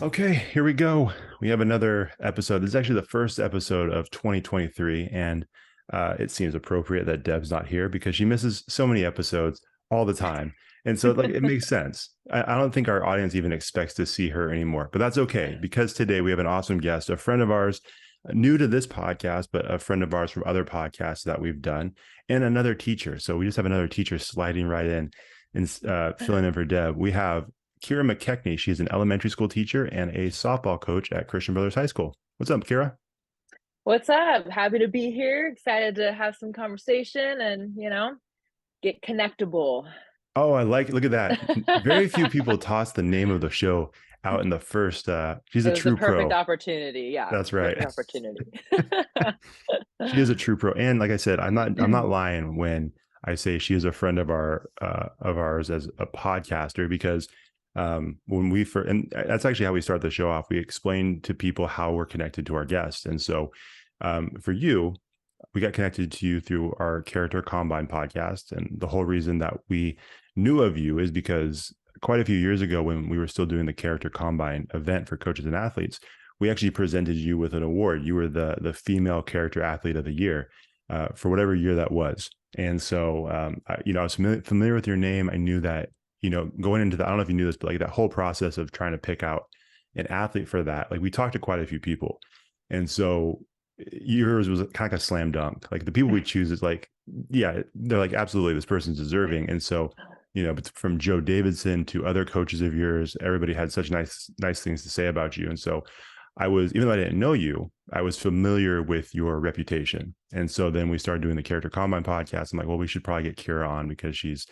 Okay, here we go. We have another episode. This is actually the first episode of 2023, and it seems appropriate that Deb's not here because she misses so many episodes all the time. And so, like, it makes sense. I don't think our audience even expects to see her anymore, but that's okay because today we have an awesome guest, a friend of ours, new to this podcast, but a friend of ours from other podcasts that we've done, and another teacher. So we just have another teacher sliding right in and filling in for Deb. We have Kira McKechnie. She's an elementary school teacher and a softball coach at Christian Brothers High School. What's up, Kira? What's up? Happy to be here. Excited to have some conversation and, get connectable. Oh, look at that. Very few people toss the name of the show out in the first. She's It a was the true perfect pro. opportunity. Yeah, That's perfect right. opportunity. She is a true pro. And like I said, I'm not lying when I say she is a friend of ours as a podcaster because when we first, and that's actually how we start the show off. We explain to people how we're connected to our guests. And so for you, we got connected to you through our Character Combine podcast. And the whole reason that we knew of you is because quite a few years ago, when we were still doing the Character Combine event for coaches and athletes, we actually presented you with an award. You were the female character athlete of the year for whatever year that was. And so, I was familiar with your name. I knew that, going into I don't know if you knew this, but like that whole process of trying to pick out an athlete for that, like we talked to quite a few people. And so yours was kind of like a slam dunk. Like the people we choose is like, yeah, they're like, absolutely, this person's deserving. And so, but from Joe Davidson to other coaches of yours, everybody had such nice things to say about you. And so even though I didn't know you, I was familiar with your reputation. And so then we started doing the Character Combine podcast. I'm like, well, we should probably get Kira on because she's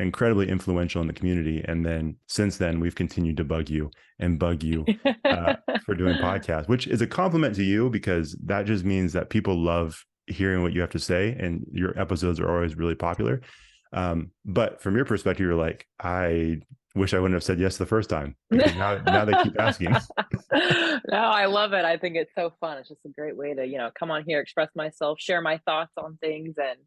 incredibly influential in the community. And then since then, we've continued to bug you for doing podcasts, which is a compliment to you because that just means that people love hearing what you have to say and your episodes are always really popular. But from your perspective, you're like, I wish I wouldn't have said yes the first time because now they keep asking. No, I love it. I think it's so fun. It's just a great way to, come on here, express myself, share my thoughts on things, and,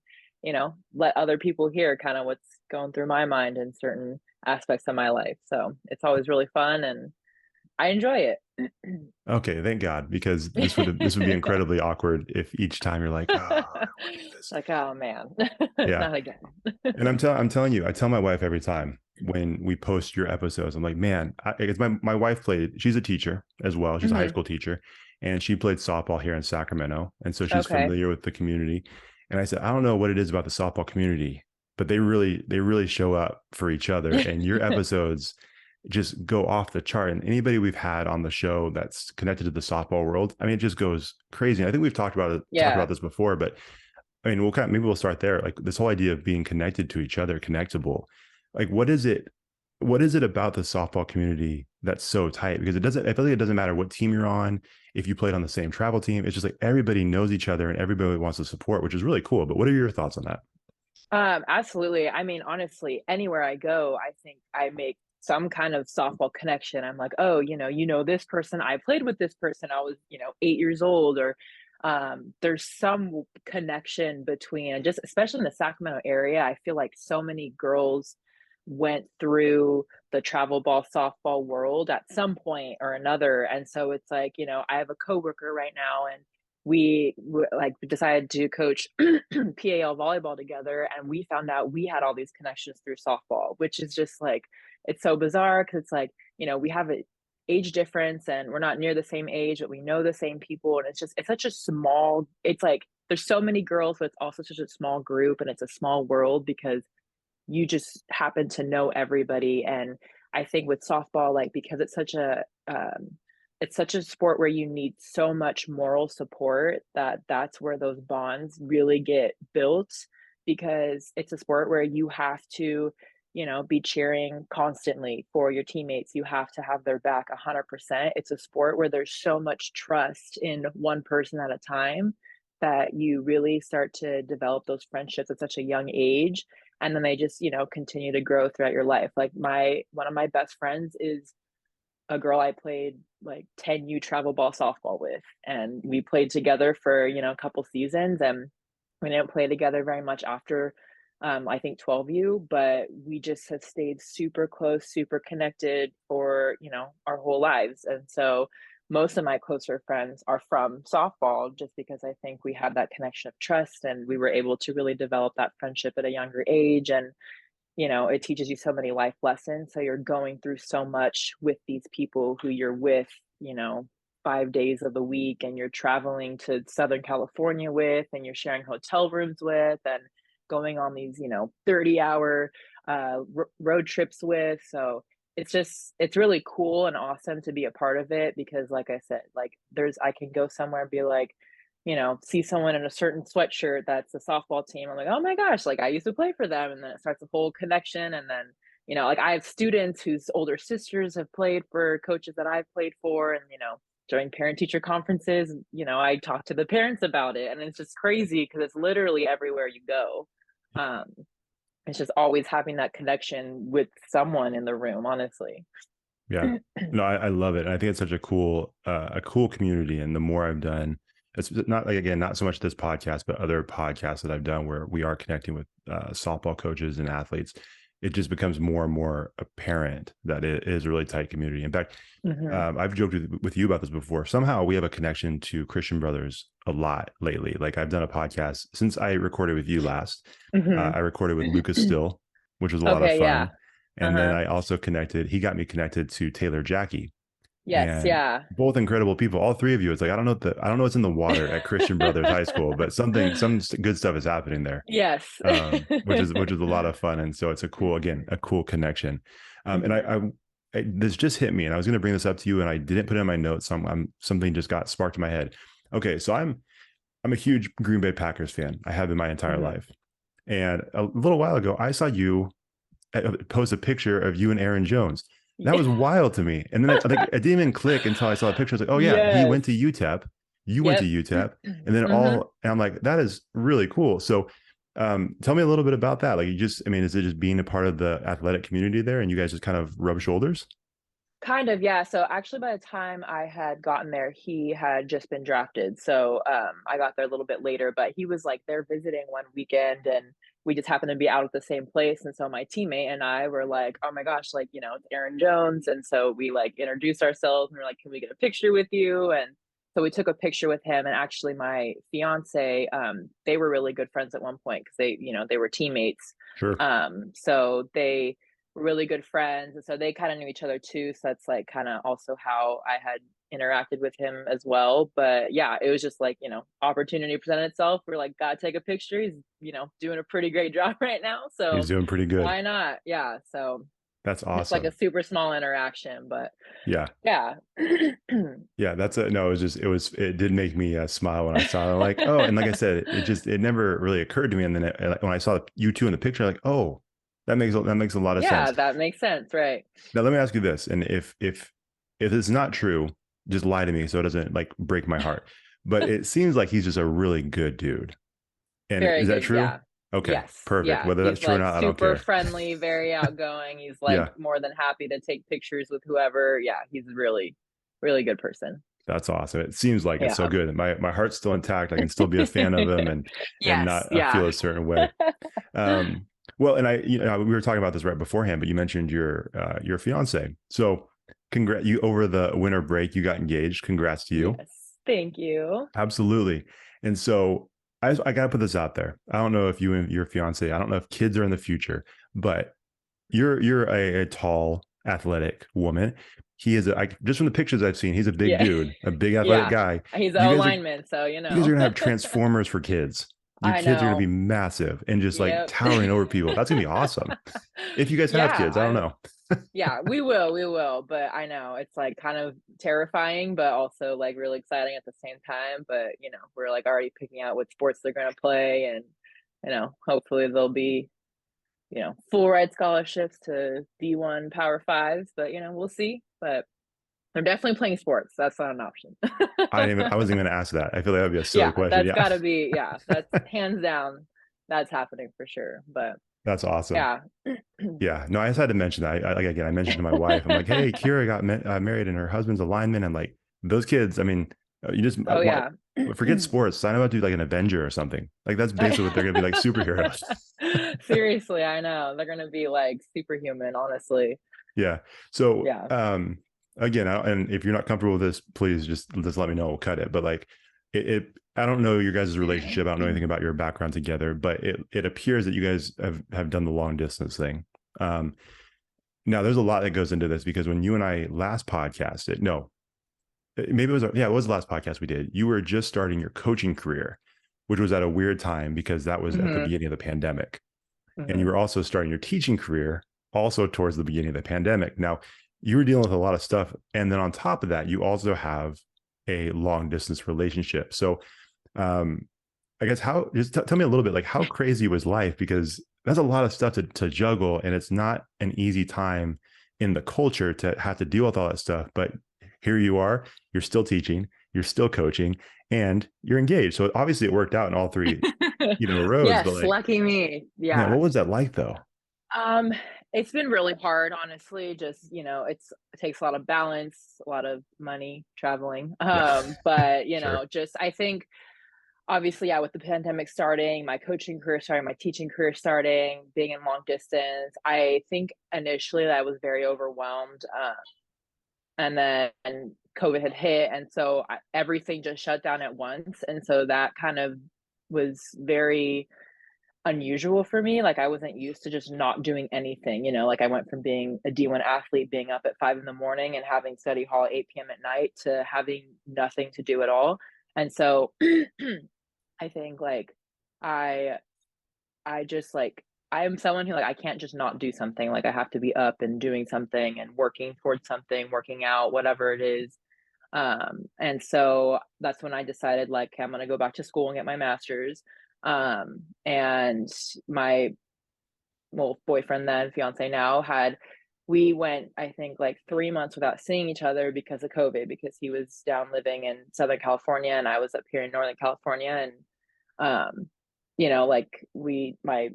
let other people hear kind of what's going through my mind in certain aspects of my life. So it's always really fun and I enjoy it. Okay, thank God, because this would be incredibly awkward if each time you're like, oh, I don't want to do this. Like, oh man, Yeah. not again. And I'm telling you, I tell my wife every time when we post your episodes, I'm like, man, it's my wife she's a teacher as well. She's a high Hmm. school teacher and she played softball here in Sacramento. And so she's Okay. familiar with the community. And I said, I don't know what it is about the softball community, but they really show up for each other. And your episodes just go off the chart. And anybody we've had on the show that's connected to the softball world, I mean, it just goes crazy. I think we've talked Yeah. about this before, but I mean, maybe we'll start there. Like this whole idea of being connected to each other, connectable. Like, what is it? What is it about the softball community that's so tight? Because I feel like it doesn't matter what team you're on. If you played on the same travel team, it's just like everybody knows each other and everybody wants to support, which is really cool. But what are your thoughts on that? Absolutely. I mean, honestly, anywhere I go, I think I make some kind of softball connection. I'm like, oh, this person, I played with this person. I was, 8 years old, or there's some connection between, and just especially in the Sacramento area, I feel like so many girls went through the travel ball softball world at some point or another. And so it's like, I have a coworker right now and like decided to coach PAL volleyball together, and we found out we had all these connections through softball, which is just like it's so bizarre because it's like we have an age difference and we're not near the same age, but we know the same people, and it's such a small. It's like there's so many girls, but it's also such a small group, and it's a small world because you just happen to know everybody. And I think with softball, like because it's such a sport where you need so much moral support that's where those bonds really get built, because it's a sport where you have to be cheering constantly for your teammates. You have to have their back 100%. It's a sport where there's so much trust in one person at a time that you really start to develop those friendships at such a young age, and then they just continue to grow throughout your life. Like my one of my best friends is a girl I played like 10U travel ball softball with. And we played together for, a couple seasons, and we didn't play together very much after I think 12U, but we just have stayed super close, super connected for, our whole lives. And so most of my closer friends are from softball just because I think we had that connection of trust and we were able to really develop that friendship at a younger age. And it teaches you so many life lessons. So you're going through so much with these people who you're with, you know, 5 days of the week, and you're traveling to Southern California with, and you're sharing hotel rooms with, and going on these, 30-hour road trips with. So it's really cool and awesome to be a part of it because, like I said, like I can go somewhere and be like, see someone in a certain sweatshirt that's a softball team. I'm like, oh my gosh, like I used to play for them. And then it starts a whole connection. And then, like I have students whose older sisters have played for coaches that I've played for. And, during parent teacher conferences, I talk to the parents about it. And it's just crazy because it's literally everywhere you go. Um, it's just always having that connection with someone in the room, honestly. Yeah. No, I love it. And I think it's such a cool community. And the more I've done, it's not like, again, not so much this podcast, but other podcasts that I've done where we are connecting with softball coaches and athletes, it just becomes more and more apparent that it is a really tight community. In fact, I've joked with you about this before. Somehow we have a connection to Christian Brothers a lot lately. Like I've done a podcast since I recorded with you last. I recorded with Lucas Still, which was a lot of Okay, yeah. fun. And then I also he got me connected to Taylor Jackie, Yes, and yeah. both incredible people, all three of you. It's like, I don't know what's in the water at Christian Brothers High School, but some good stuff is happening there. Yes. Which is a lot of fun. And so it's a cool connection. And this just hit me, and I was going to bring this up to you and I didn't put it in my notes. So something just got sparked in my head. Okay. So I'm a huge Green Bay Packers fan. I have been my entire life. And a little while ago, I saw you post a picture of you and Aaron Jones. That was wild to me. And then I didn't even click until I saw a picture. I was like, oh yeah, he went to UTEP. You went to UTEP. And then and I'm like, that is really cool. So tell me a little bit about that. Like is it just being a part of the athletic community there and you guys just kind of rub shoulders? Kind of, yeah. So actually by the time I had gotten there, he had just been drafted. So I got there a little bit later, but he was like there visiting one weekend and we just happened to be out at the same place. And so my teammate and I were like, oh my gosh, like, it's Aaron Jones. And so we like introduced ourselves and we're like, can we get a picture with you? And so we took a picture with him. And actually my fiance, they were really good friends at one point because they were teammates. Sure. So they really good friends, and so they kind of knew each other too, so that's like kind of also how I had interacted with him as well. But yeah, it was just like, opportunity presented itself. We're like, gotta take a picture. He's doing a pretty great job right now, so He's doing pretty good. why not? Yeah, so that's awesome. It's like a super small interaction, but yeah yeah, it did make me smile when I saw it. I'm like, oh, and like I said, it never really occurred to me, and then when I saw you two in the picture, like, oh, that makes a lot of sense. Yeah, that makes sense, right? Now let me ask you this, and if it's not true, just lie to me so it doesn't like break my heart. But it seems like he's just a really good dude. And is that true? Yeah. Okay, yes, perfect. Yeah. Whether that's he's true like or not, I don't care. Super friendly, very outgoing. He's like more than happy to take pictures with whoever. Yeah, he's a really, really good person. That's awesome. It seems like it's so good. My heart's still intact. I can still be a fan of him and not feel a certain way. Well, and we were talking about this right beforehand, but you mentioned your fiance. So you over the winter break, you got engaged. Congrats to you. Yes, thank you. Absolutely. And so I got to put this out there. I don't know if you and your fiance, I don't know if kids are in the future, but you're a tall, athletic woman. He is just from the pictures I've seen, he's a big dude, a big athletic guy. He's an lineman, so you guys are gonna have transformers for kids. Your kids are going to be massive and just like towering over people. That's going to be awesome. If you guys have kids, I don't know. Yeah, we will. But I know it's like kind of terrifying, but also like really exciting at the same time. But, we're like already picking out what sports they're going to play. And, hopefully they'll be, full ride scholarships to D1 Power Fives. But, we'll see. But they're definitely playing sports. That's not an option. I wasn't going to ask that. I feel like that would be a silly question. That's got to be, that's hands down. That's happening for sure. But that's awesome. Yeah. Yeah. No, I just had to mention that. I mentioned to my wife, I'm like, hey, Kira got married and her husband's a lineman. I'm like, those kids, I mean, You just Oh want yeah. forget sports. Sign up to do like an Avenger or something. Like that's basically what they're gonna be like superheroes. Seriously, I know. They're gonna be like superhuman, honestly. Yeah. So Yeah. again, and if you're not comfortable with this, please just let me know. We'll cut it. But like I don't know your guys' relationship. I don't know anything about your background together, but it appears that you guys have done the long distance thing. Um, Now there's a lot that goes into this because when you and I last podcasted, no, maybe it was, yeah, it was the last podcast we did. You were just starting your coaching career, which was at a weird time because that was at the Hmm. beginning of the pandemic. And you Hmm. were also starting your teaching career also towards the beginning of the pandemic. Now you were dealing with a lot of stuff. And then on top of that, you also have a long distance relationship. So, um, I guess how, just tell me a little bit, like how crazy was life? Because that's a lot of stuff to juggle, and it's not an easy time in the culture to have to deal with all that stuff. But here you are, you're still teaching, you're still coaching, and you're engaged. So obviously it worked out in all three, roads. But Yes, like, lucky me. man, Yeah. what was that like though? Um, it's been really hard, honestly. Just, it takes a lot of balance, a lot of money traveling. Yeah, But, sure. just I think obviously, yeah, with the pandemic starting, my coaching career starting, my teaching career starting, being in long distance, I think initially that I was very overwhelmed. And then COVID had hit, and so everything just shut down at once. And so that kind of was very unusual for me. Like I wasn't used to just not doing anything, like I went from being a D1 athlete, being up at 5 in the morning and having study hall at 8 p.m. at night to having nothing to do at all. And so I think like I I just like I am someone who like I can't just not do something. Like I have to be up and doing something and working towards something, working out, whatever it is. And so that's when I decided like, okay, I'm gonna go back to school and get my master's. And my boyfriend then, fiance now, had we went I think like 3 months without seeing each other because of COVID, because he was down living in Southern California and I was up here in Northern California. And like my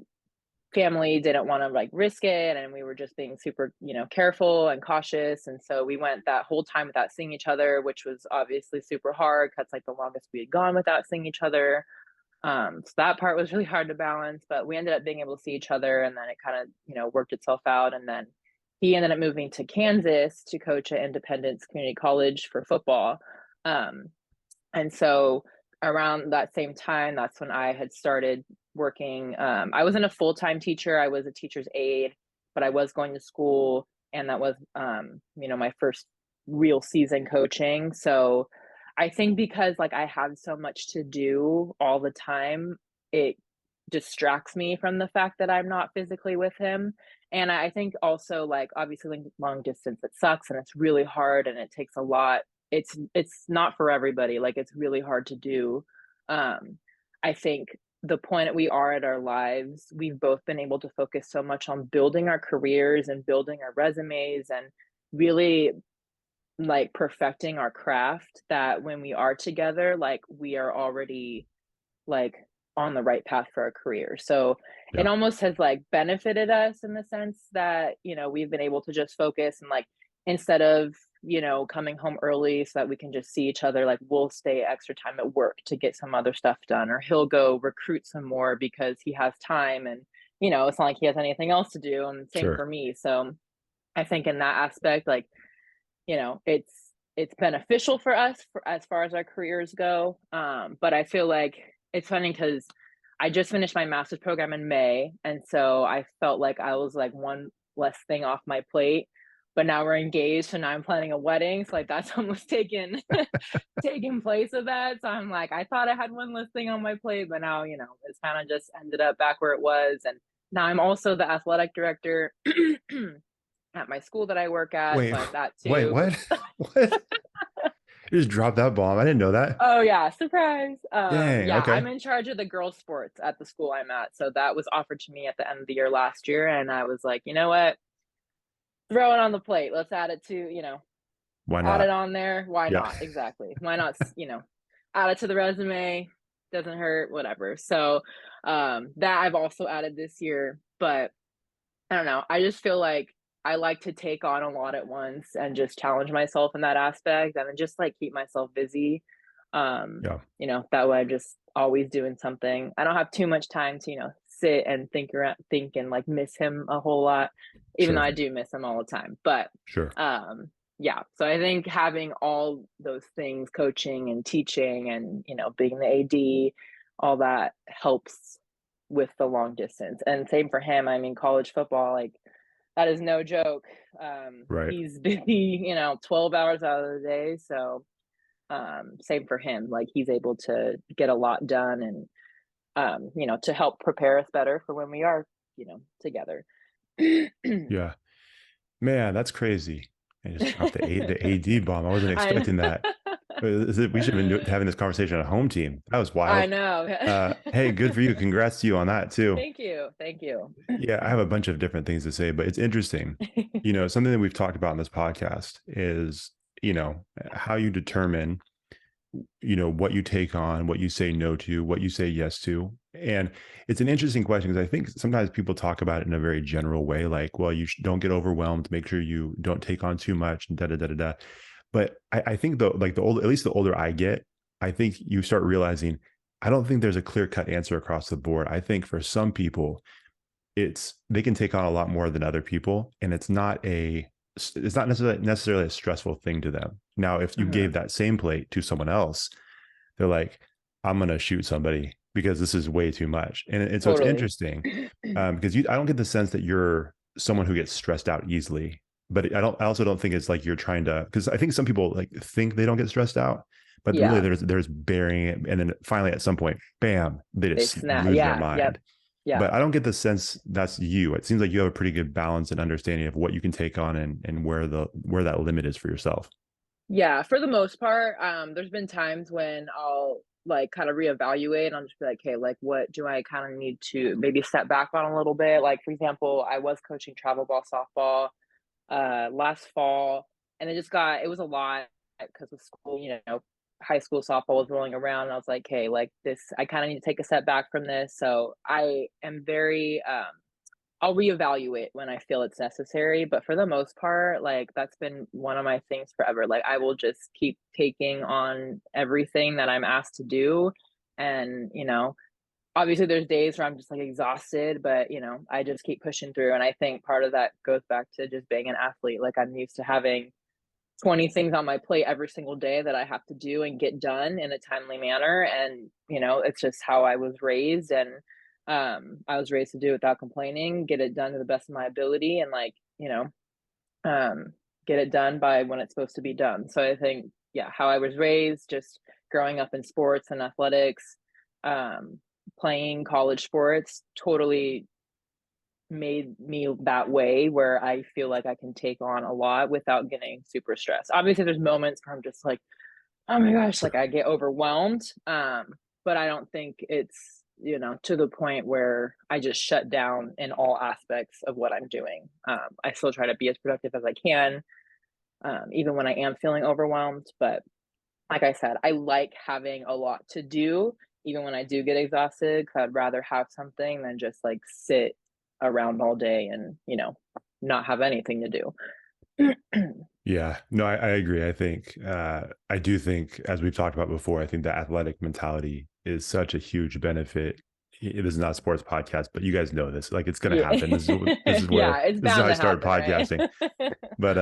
family didn't want to like risk it, and we were just being super, careful and cautious. And so we went that whole time without seeing each other, which was obviously super hard because like the longest we had gone without seeing each other. So that part was really hard to balance, but we ended up being able to see each other, and then it kind of, worked itself out. And then he ended up moving to Kansas to coach at Independence Community College for football. Um, and so around that same time, that's when I had started working. I wasn't a full-time teacher. I was a teacher's aide, but I was going to school, and that was, my first real season coaching. So I think because like I have so much to do all the time, it distracts me from the fact that I'm not physically with him. And I think also like obviously like, long distance, it sucks and it's really hard and it takes a lot. It's not for everybody. Like it's really hard to do. I think the point that we are at our lives, we've both been able to focus so much on building our careers and building our resumes and really like perfecting our craft, that when we are together, like we are already like on the right path for our career. So it Yeah, almost has like benefited us in the sense that, we've been able to just focus and like instead of, coming home early so that we can just see each other, like we'll stay extra time at work to get some other stuff done, or he'll go recruit some more because he has time. And, it's not like he has anything else to do. And same sure. for me. So I think in that aspect, like, it's beneficial for us for as far as our careers go. But I feel like it's funny because I just finished my master's program in May, and so I felt like I was like one less thing off my plate. But now we're engaged, so now I'm planning a wedding. So like that's almost taken place of that. So I'm like, I thought I had one less thing on my plate, but now it's kind of just ended up back where it was. And now I'm also the athletic director at my school that I work at, Wait, so I'm that wait, too. what? What? You just dropped that bomb. I didn't know that. Oh yeah, surprise. Dang. Yeah, I'm Okay. in charge of the girls' sports at the school I'm at. So that was offered to me at the end of the year last year, and I was like, you know what? Throw it on the plate. Let's add it to, Why add it not? on there. Why Yeah. not? Exactly. Why not, add it to the resume. Doesn't hurt, whatever. So that I've also added this year, but I don't know. I just feel like I like to take on a lot at once and just challenge myself in that aspect and then just like keep myself busy. Yeah, That way I'm just always doing something. I don't have too much time to, sit and think and like miss him a whole lot, even though sure, I do miss him all the time. But sure. yeah, so I think having all those things, coaching and teaching and, being the AD, all that helps with the long distance. And same for him. I mean, college football, like that is no joke. Right. He's busy, 12 hours out of the day. So same for him. Like he's able to get a lot done and to help prepare us better for when we are, together. Yeah. Man, that's crazy. I just dropped the AD bomb. I wasn't I know. expecting that. We should have been having this conversation at home team. That was I wild. know. Hey, good for you. Congrats to you on that too. Thank you. Thank you. Yeah, I have a bunch of different things to say, but it's interesting. Something that we've talked about in this podcast is, how you determine, what you take on, what you say no to, what you say yes to. And it's an interesting question because I think sometimes people talk about it in a very general way, like, well, you don't get overwhelmed, make sure you don't take on too much, and da da da da da. But I think though, like at least the older I get, I think you start realizing I don't think there's a clear cut answer across the board. I think for some people, they can take on a lot more than other people, and it's not necessarily a stressful thing to them. Now, if you gave Mhm. that same plate to someone else, they're like, I'm going to shoot somebody because this is way too much. And so it's Totally. interesting because I don't get the sense that you're someone who gets stressed out easily, but I also don't think it's like you're trying to, because I think some people like think they don't get stressed out, but really Yeah. there's bearing it. And then finally at some point, bam, they They just snap. lose their Yeah. Yep. mind. Yeah. But I don't get the sense that's you. It seems like you have a pretty good balance and understanding of what you can take on and where that limit is for yourself. Yeah, for the most part, there's been times when I'll like kind of reevaluate. I'll just be like, hey, like, what do I kind of need to maybe step back on a little bit? Like, for example, I was coaching travel ball softball last fall, and it was a lot because with school, high school softball was rolling around. And I was like, hey, like this, I kind of need to take a step back from this. So I am very I'll reevaluate when I feel it's necessary, but for the most part, like, that's been one of my things forever. Like, I will just keep taking on everything that I'm asked to do, and, obviously, there's days where I'm just, like, exhausted, but, I just keep pushing through, and I think part of that goes back to just being an athlete. Like, I'm used to having 20 things on my plate every single day that I have to do and get done in a timely manner. And, it's just how I was raised. And I was raised to do without complaining, get it done to the best of my ability, and like, um, get it done by when it's supposed to be done. So I think, yeah, how I was raised, just growing up in sports and athletics, um, playing college sports, totally made me that way where I feel like I can take on a lot without getting super stressed. Obviously, there's moments where I'm just like, oh my gosh, like Sure. I get overwhelmed. But I don't think it's, to the point where I just shut down in all aspects of what I'm doing. I still try to be as productive as I can, even when I am feeling overwhelmed. But like I said, I like having a lot to do, even when I do get exhausted, 'cause I'd rather have something than just like sit around all day and, not have anything to do. Yeah, no, I agree. I do think, as we've talked about before, I think the athletic mentality is such a huge benefit. This is not a sports podcast, but you guys know this. Like, it's going to Yeah. happen. Yeah, it's This is how bound I to started happen, right? podcasting. But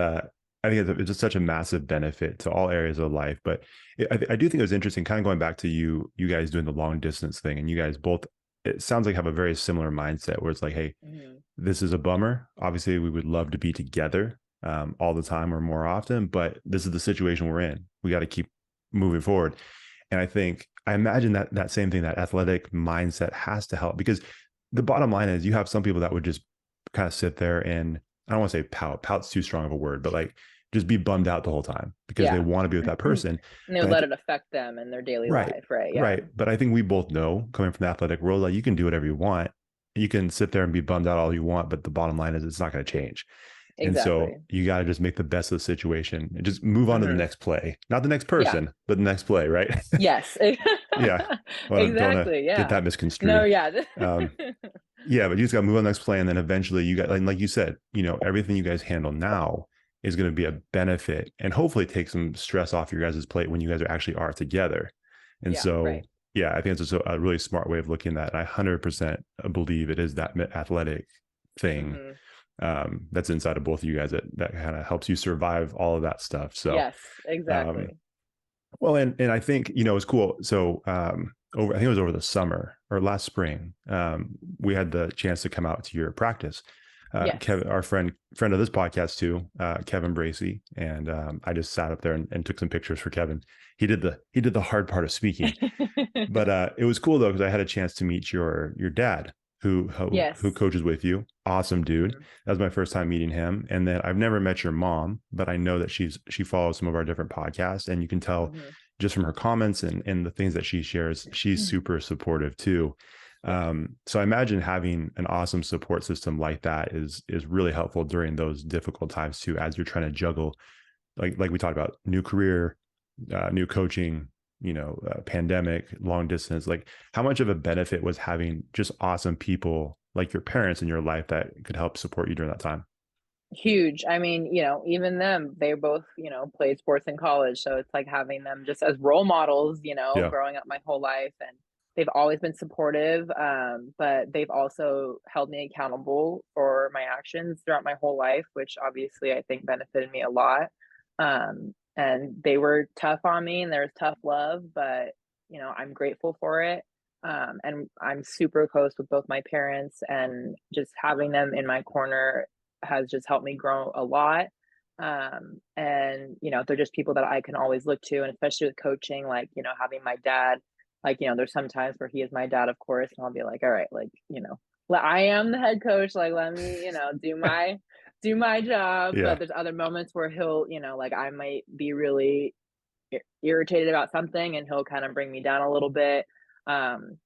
I think it's just such a massive benefit to all areas of life. But I do think it was interesting, kind of going back to you guys doing the long distance thing, and you guys both. It sounds like have a very similar mindset where it's like, hey, Mhm. this is a bummer. Obviously, we would love to be together all the time or more often, but this is the situation we're in. We got to keep moving forward. And I imagine that same thing, that athletic mindset has to help, because the bottom line is you have some people that would just kind of sit there and, I don't want to say pout. Pout's too strong of a word, but like just be bummed out the whole time because they Yeah. want to be with that person. And they But would let it affect them in their daily right, life, right? Yeah. right. But I think we both know, coming from the athletic world, like you can do whatever you want. You can sit there and be bummed out all you want, but the bottom line is it's not going to change. And so Exactly. you got to just make the best of the situation and just move on to the Mhm. next play, not the next Yeah. person, but the next play. Right. Yes. Yeah. Well, don't want to Exactly, get yeah. that No, misconstrued. yeah. Um, yeah, but you just got to move on to the next play. And then eventually you got, like you said, everything you guys handle now is going to be a benefit and hopefully take some stress off your guys' plate when you guys are actually are together. And Yeah, so, right. yeah, I think it's just a really smart way of looking at that. And I 100% believe it is that athletic thing Mhm. that's inside of both of you guys that kind of helps you survive all of that stuff. So, Yes, um, exactly. well, and I think, you know, it's cool. So, I think it was over the summer or last spring, we had the chance to come out to your practice. Yes. Kevin, our friend of this podcast too, Kevin Bracey, and I just sat up there and took some pictures for Kevin. He did the hard part of speaking, but it was cool though because I had a chance to meet your dad who Yes. coaches with you. Awesome dude. Mhm. That was my first time meeting him. And then I've never met your mom, but I know that she follows some of our different podcasts, and you can tell Mhm. just from her comments and the things that she shares, she's super supportive too. Yes. So I imagine having an awesome support system like that is really helpful during those difficult times too, as you're trying to juggle, like we talked about, new career, new coaching, pandemic, long distance. Like, how much of a benefit was having just awesome people like your parents in your life that could help support you during that time? Huge. I mean, even them, they both, played sports in college. So it's like having them just as role models, Yeah, growing up my whole life. And they've always been supportive. But they've also held me accountable for my actions throughout my whole life, which obviously I think benefited me a lot. And they were tough on me and there was tough love, but, I'm grateful for it. And I'm super close with both my parents, and just having them in my corner has just helped me grow a lot. And they're just people that I can always look to, and especially with coaching, like, having my dad, like, there's some times where he is my dad, of course, and I'll be like, all right, like, I am the head coach, like, let me, do my job. But yeah, there's other moments where he'll, like, I might be really irritated about something, and he'll kind of bring me down a little bit. Um,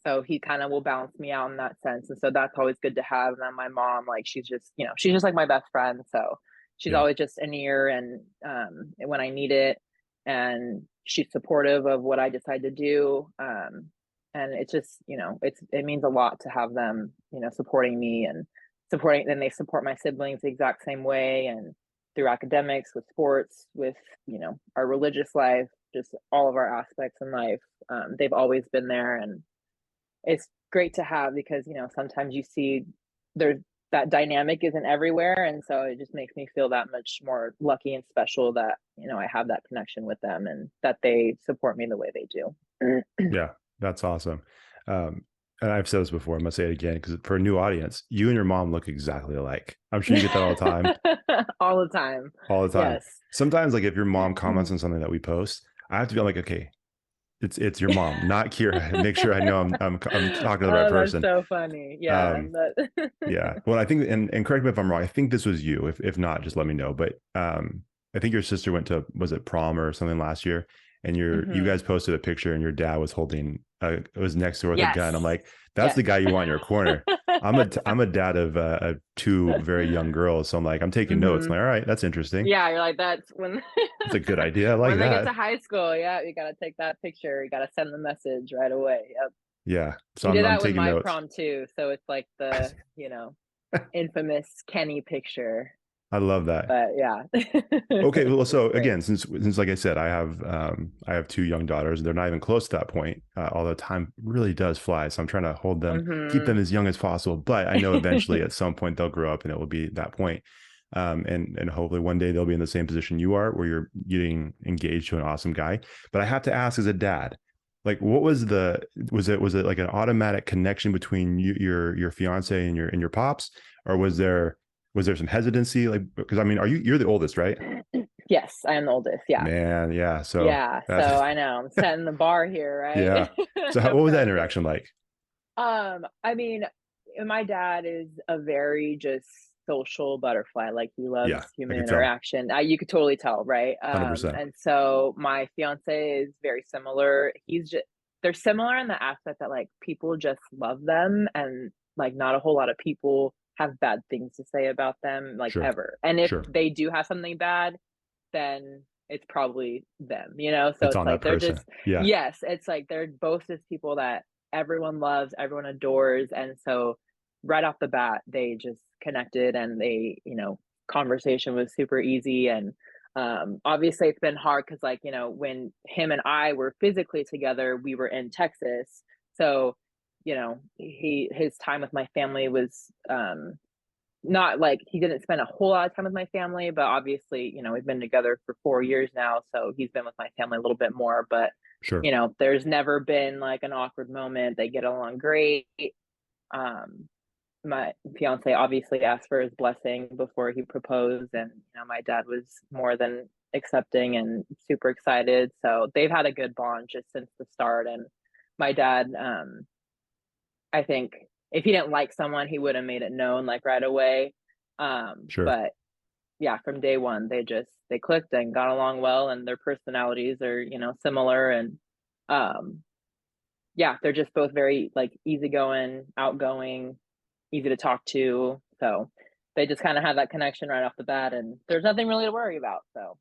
so he kind of will balance me out in that sense. And so that's always good to have. And then my mom, like, she's just like my best friend. So she's yeah. always just an ear and when I need it. And she's supportive of what I decide to do. And it's just, it means a lot to have them, supporting me and then they support my siblings the exact same way. And through academics, with sports, with, our religious life, just all of our aspects in life. They've always been there, and it's great to have because, sometimes you see there's that dynamic isn't everywhere. And so it just makes me feel that much more lucky and special that, I have that connection with them and that they support me the way they do. Yeah, that's awesome. Um, and I've said this before, I'm gonna say it again because for a new audience, you and your mom look exactly alike. I'm sure you get that all the time, All the time. all the time. Yes. Sometimes, like if your mom comments on something that we post, I have to be like, okay, it's your mom, not Kira. Make sure I know I'm talking to the right Oh, that's person. so funny. Yeah. Um, yeah. Well, I think, and correct me if I'm wrong. I think this was you. If not, just let me know. But I think your sister went to, was it prom or something last year, and you Mhm. guys posted a picture, and your dad was holding it was next to her with a gun. I'm Yes. like, that's the Yes. guy you want in your corner. I'm a dad of two very young girls, so I'm like, I'm taking notes. I'm Mhm. like, all right, that's interesting. Yeah, you're like, that's when That's a good idea. I like when they get that. to high school, yeah, you gotta take that picture, you gotta send the message right away. Yep. Yeah. So He I'm did I'm that with taking my notes. prom too, so it's like the, infamous Kenny picture, I love that. but yeah. Okay, well, It's so great. again, since like I said, I have two young daughters. They're not even close to that point. Although time really does fly, so I'm trying to hold them, keep them Mhm. as young as possible. But I know eventually, at some point, they'll grow up, and it will be that point. And hopefully one day they'll be in the same position you are, where you're getting engaged to an awesome guy. But I have to ask, as a dad, like, what was it like an automatic connection between your fiance and your pops, or was there some hesitancy? Like, because I mean, you're the oldest, right? Yes, I am the oldest, yeah. Man, yeah. So Yeah, so that's I know, I'm setting the bar here, right? yeah. So No what was that pressure. interaction like? I mean, my dad is a very just social butterfly. Like, he Yeah, loves I human could tell. interaction. You could totally tell, right? 100%. And so my fiance is very similar. They're similar in the aspect that, like, people just love them, and like not a whole lot of people have bad things to say about them, like, Sure. ever. And if Sure. they do have something bad, then it's probably them. So It's it's on that like they're person. just, Yeah. yes, it's like they're both just people that everyone loves, everyone adores. And so right off the bat, they just connected, and conversation was super easy. And Obviously it's been hard because, like, when him and I were physically together, we were in Texas. So, his time with my family was not like he didn't spend a whole lot of time with my family, but obviously, we've been together for 4 years now. So he's been with my family a little bit more, but Sure. there's never been like an awkward moment. They get along great. Um, my fiance obviously asked for his blessing before he proposed, and my dad was more than accepting and super excited. So they've had a good bond just since the start. And my dad, I think if he didn't like someone, he would have made it known like right away. Sure. But yeah, from day one, they clicked and got along well, and their personalities are similar. And um, yeah, they're just both very like easygoing, outgoing, easy to talk to. So they just kind of have that connection right off the bat, and there's nothing really to worry about. So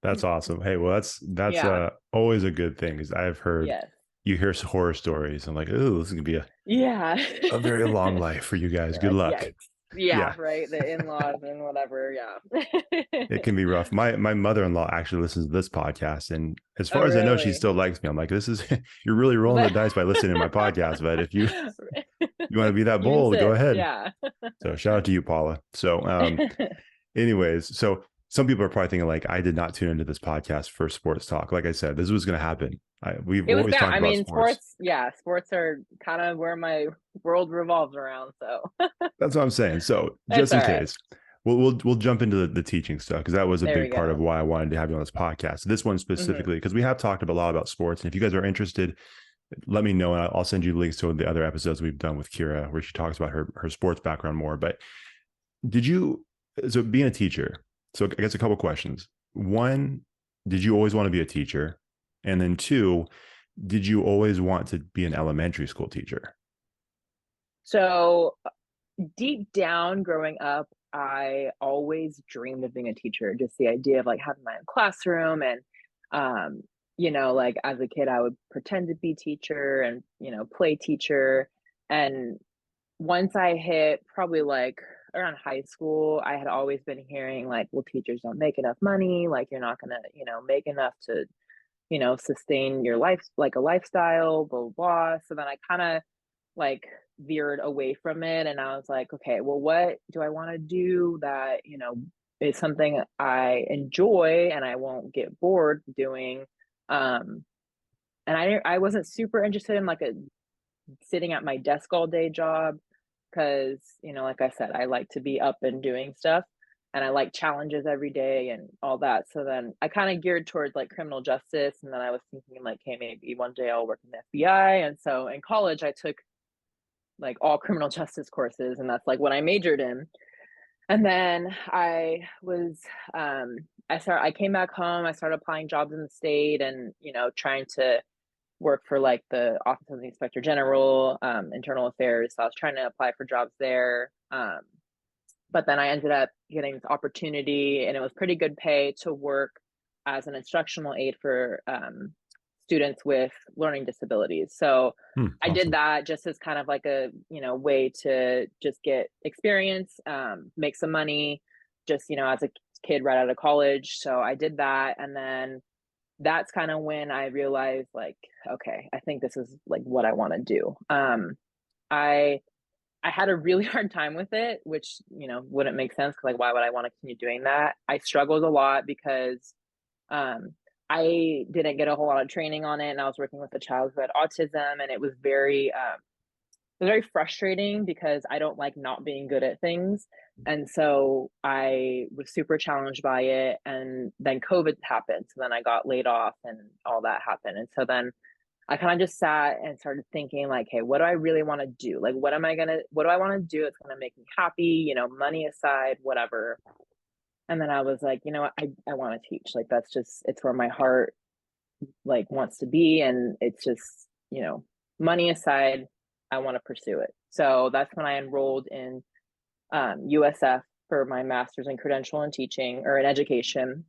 That's awesome. Hey, well, that's yeah, always a good thing because I've heard yes, you hear horror stories. I'm like, oh, this is gonna be yeah, a very long life for you guys. you're Good like, luck. yikes, yeah, Yeah, right, the in-laws and whatever, yeah. it can be rough. My mother-in-law actually listens to this podcast, and as Oh, far as I know, she really? still likes me. I'm like, this is you're really rolling the dice by listening to my podcast. But if you want to be that You bold, go insist, ahead. yeah. So shout out to you, Paula. So anyways, so some people are probably thinking like, I did not tune into this podcast for sports talk. Like I said, this was going to happen. We've It was always bad. talked I about mean, sports. sports, yeah, sports are kind of where my world revolves around. So That's what I'm saying. So that's just all in right. case, we'll jump into the teaching stuff because that was a There we big part of go. why I wanted to have you on this podcast. This one Hmm. specifically because we have talked a lot about sports, and if you guys are interested, let me know, and I'll send you links to the other episodes we've done with Kira where she talks about her sports background more. But did you so being a teacher? So I guess a couple questions. One, did you always want to be a teacher? And then two, did you always want to be an elementary school teacher? So deep down growing up, I always dreamed of being a teacher. Just the idea of like having my own classroom and like as a kid I would pretend to be teacher and, play teacher. And once I hit probably like around high school, I had always been hearing like, well, teachers don't make enough money, like you're not gonna, make enough to, sustain your life like a lifestyle, blah blah blah. So then I kind of like veered away from it, and I was like, okay, well, what do I want to do that, is something I enjoy and I won't get bored doing. Um and I wasn't super interested in like a sitting at my desk all day job because, like I said, I like to be up and doing stuff, and I like challenges every day and all that. So then I kind of geared towards like criminal justice. And then I was thinking, like, hey, maybe one day I'll work in the FBI. And so in college, I took like all criminal justice courses, and that's like what I majored in. And then I came back home, I started applying jobs in the state and, trying to work for like the Office of the Inspector General, internal affairs. So I was trying to apply for jobs there. But then I ended up getting this opportunity, and it was pretty good pay to work as an instructional aide for students with learning disabilities. So I did Awesome. that just as kind of like a way to just get experience, make some money, just as a kid right out of college. So I did that, and then that's kind of when I realized, like, okay, I think this is like what I want to do. I I had a really hard time with it, which, wouldn't make sense because, like, why would I want to continue doing that? I struggled a lot because um, I didn't get a whole lot of training on it, and I was working with a child who had autism, and it was very frustrating because I don't like not being good at things. And so I was super challenged by it. And then COVID happened. So then I got laid off and all that happened. And so then I kind of just sat and started thinking, like, hey, what do I really want to do? Like, what do I want to do? It's going to make me happy, money aside, whatever. And then I was like, you know what? I want to teach. Like, it's where my heart like wants to be. And it's just, money aside, I want to pursue it. So that's when I enrolled in USF for my master's in credential in teaching or in education.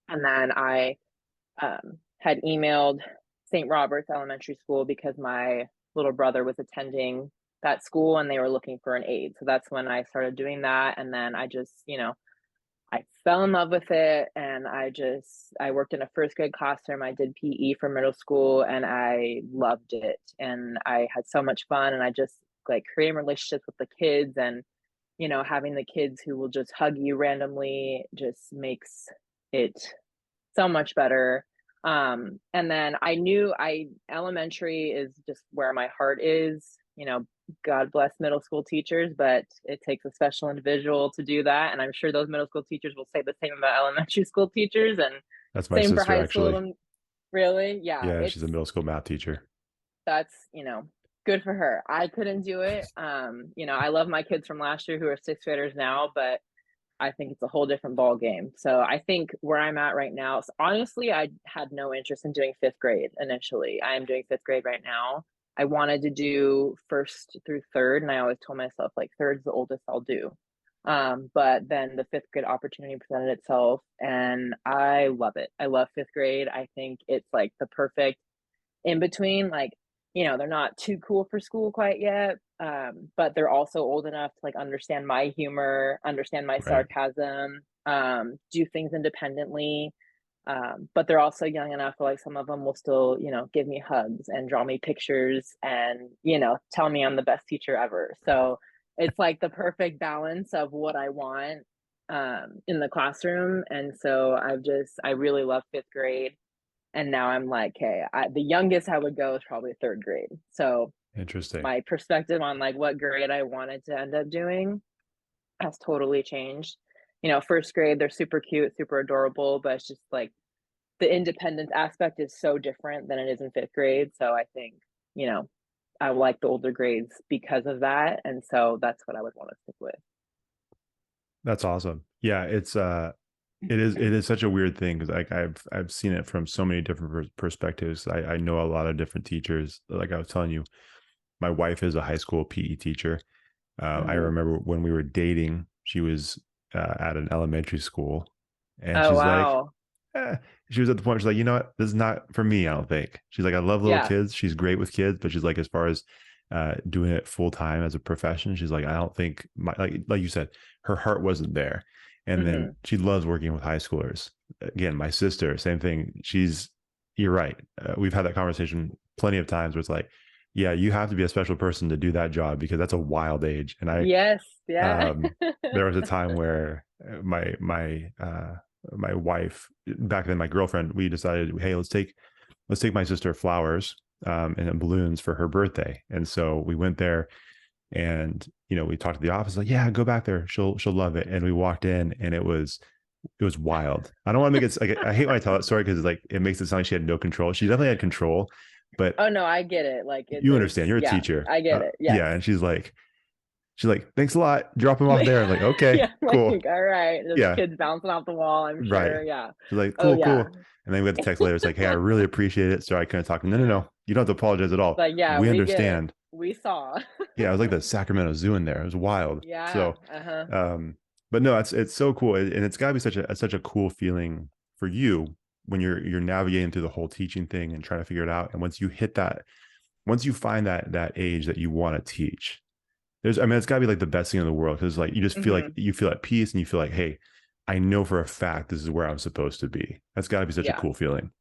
And then I had emailed St. Robert's Elementary School because my little brother was attending that school and they were looking for an aide. So that's when I started doing that. And then I just, I fell in love with it, and I worked in a first grade classroom. I did PE for middle school, and I loved it. And I had so much fun, and I just like creating relationships with the kids, and having the kids who will just hug you randomly just makes it so much better. And then I knew I elementary is just where my heart is. God bless middle school teachers, but it takes a special individual to do that. And I'm sure those middle school teachers will say the same about elementary school teachers, and That's my same for sister, high school. actually. And really, yeah, Yeah, she's a middle school math teacher. that's, good for her. I couldn't do it. I love my kids from last year who are sixth graders now, but I think it's a whole different ball game. So I think where I'm at right now, so honestly, I had no interest in doing fifth grade initially. I am doing fifth grade right now. I wanted to do first through third, and I always told myself like third's the oldest I'll do. But then the fifth grade opportunity presented itself, and I love it. I love fifth grade. I think it's like the perfect in between. Like, they're not too cool for school quite yet, but they're also old enough to like understand my humor, understand my Right. sarcasm, do things independently. But they're also young enough where like some of them will still, give me hugs and draw me pictures and, tell me I'm the best teacher ever. So it's like the perfect balance of what I want in the classroom. And so I really love fifth grade. And now I'm like, hey, the youngest I would go is probably third grade. So Interesting. my perspective on like what grade I wanted to end up doing has totally changed. First grade, they're super cute, super adorable, but it's just like the independence aspect is so different than it is in fifth grade. So I think, you know, I like the older grades because of that. And so that's what I would want to stick with. That's awesome. Yeah, it is such a weird thing because like I've seen it from so many different perspectives. I know a lot of different teachers. Like I was telling you, my wife is a high school PE teacher. I Mm-hmm. remember when we were dating, she was at an elementary school, and Oh, she's like, wow. eh. She was at the point she's like, you know what, this is not for me. I don't think. She's like, I love little Yeah. kids. She's great with kids, but she's like, as far as doing it full time as a profession, she's like, I don't think my like you said, her heart wasn't there. And then Mm-hmm. she loves working with high schoolers. Again, my sister, same thing. You're right. We've had that conversation plenty of times where it's like, yeah, you have to be a special person to do that job because that's a wild age. And Yes. Yeah. um, there was a time where my wife, back then my girlfriend, we decided, hey, let's take my sister flowers and balloons for her birthday. And so we went there, and we talked to the office, like, yeah, go back there, she'll love it. And we walked in, and it was wild. I don't want to make it like, I hate when I tell that story because like it makes it sound like she had no control. She definitely had control, but Oh, no, I get it. Like you understand, you're a yeah, teacher. I get it. Yes. Yeah. And she's like, thanks a lot, drop him off there. I'm like, okay, Yeah, like, cool. all right. There's Yeah, kids bouncing off the wall, I'm right. sure. Yeah. She's like, Oh, cool, yeah. cool. And then we got the text later. It's like, hey, I really appreciate it. Sorry, I couldn't talk. No, no, no. You don't have to apologize at all. Like, yeah, We we get it. understand. We saw. Yeah, it was like the Sacramento Zoo in there. It was wild. Yeah. So, Uh-huh. but no, it's so cool, and it's got to be such a cool feeling for you when you're navigating through the whole teaching thing and trying to figure it out. And once you find that age that you want to teach, I mean, it's got to be like the best thing in the world because like you just feel like Hmm. you feel at peace and you feel like, hey, I know for a fact this is where I'm supposed to be. That's got to be such a Yeah. cool feeling.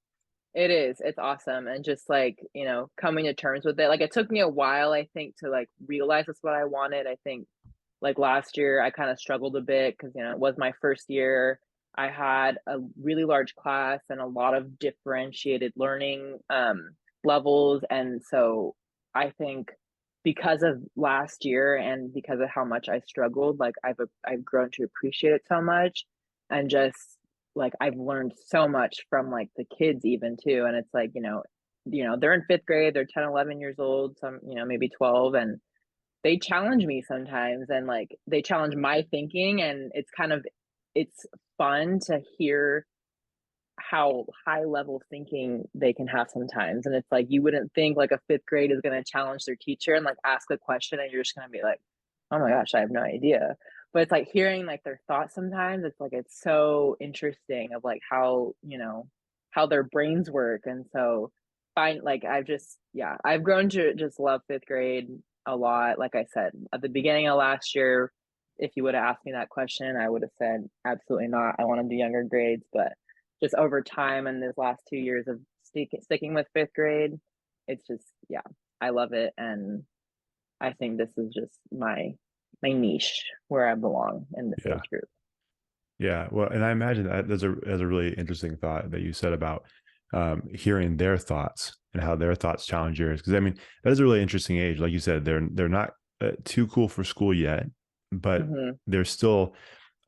It is. It's awesome. And just like, coming to terms with it. Like it took me a while, I think, to like realize that's what I wanted. I think like last year I kind of struggled a bit because, it was my first year. I had a really large class and a lot of differentiated learning levels. And so I think because of last year and because of how much I struggled, like I've grown to appreciate it so much, and just like I've learned so much from like the kids even too. And it's like, they're in fifth grade, they're 10, 11 years old, some, maybe 12, and they challenge me sometimes, and like they challenge my thinking, and it's fun to hear how high level thinking they can have sometimes. And it's like you wouldn't think like a fifth grade is going to challenge their teacher and like ask a question, and you're just going to be like, oh my gosh, I have no idea. But it's like hearing like their thoughts sometimes. It's like it's so interesting of like how their brains work. And so fine, like I've grown to just love fifth grade a lot. Like I said, at the beginning of last year, if you would have asked me that question, I would have said absolutely not. I want to do younger grades, but just over time and these last 2 years of sticking with fifth grade, it's just yeah, I love it, and I think this is just my niche where I belong in this Yeah. age group. Yeah. Well, and I imagine that there's a really interesting thought that you said about hearing their thoughts and how their thoughts challenge yours. Because I mean, that is a really interesting age. Like you said, they're not too cool for school yet, but Hmm. they're still.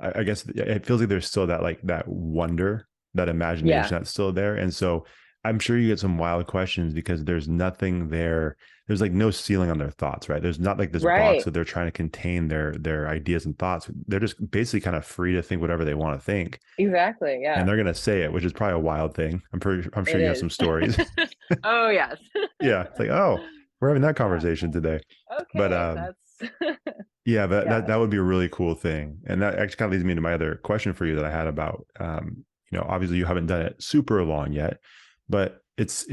I guess it feels like there's still that like that wonder, that Yeah, imagination that's still there, and so I'm sure you get some wild questions because there's nothing there. There's like no ceiling on their thoughts, right? There's not like this box right. that they're trying to contain their ideas and thoughts. They're just basically kind of free to think whatever they want to think, Exactly. and Yeah, they're gonna say it, which is probably a wild thing. I'm sure it you have some is. stories. Oh, yes. Yeah, it's like, oh, we're having that Yeah. conversation today, but Okay, that's yeah, but yeah. that would be a really cool thing, and that actually kind of leads me to my other question for you that I had about, obviously you haven't done it super long yet, but it's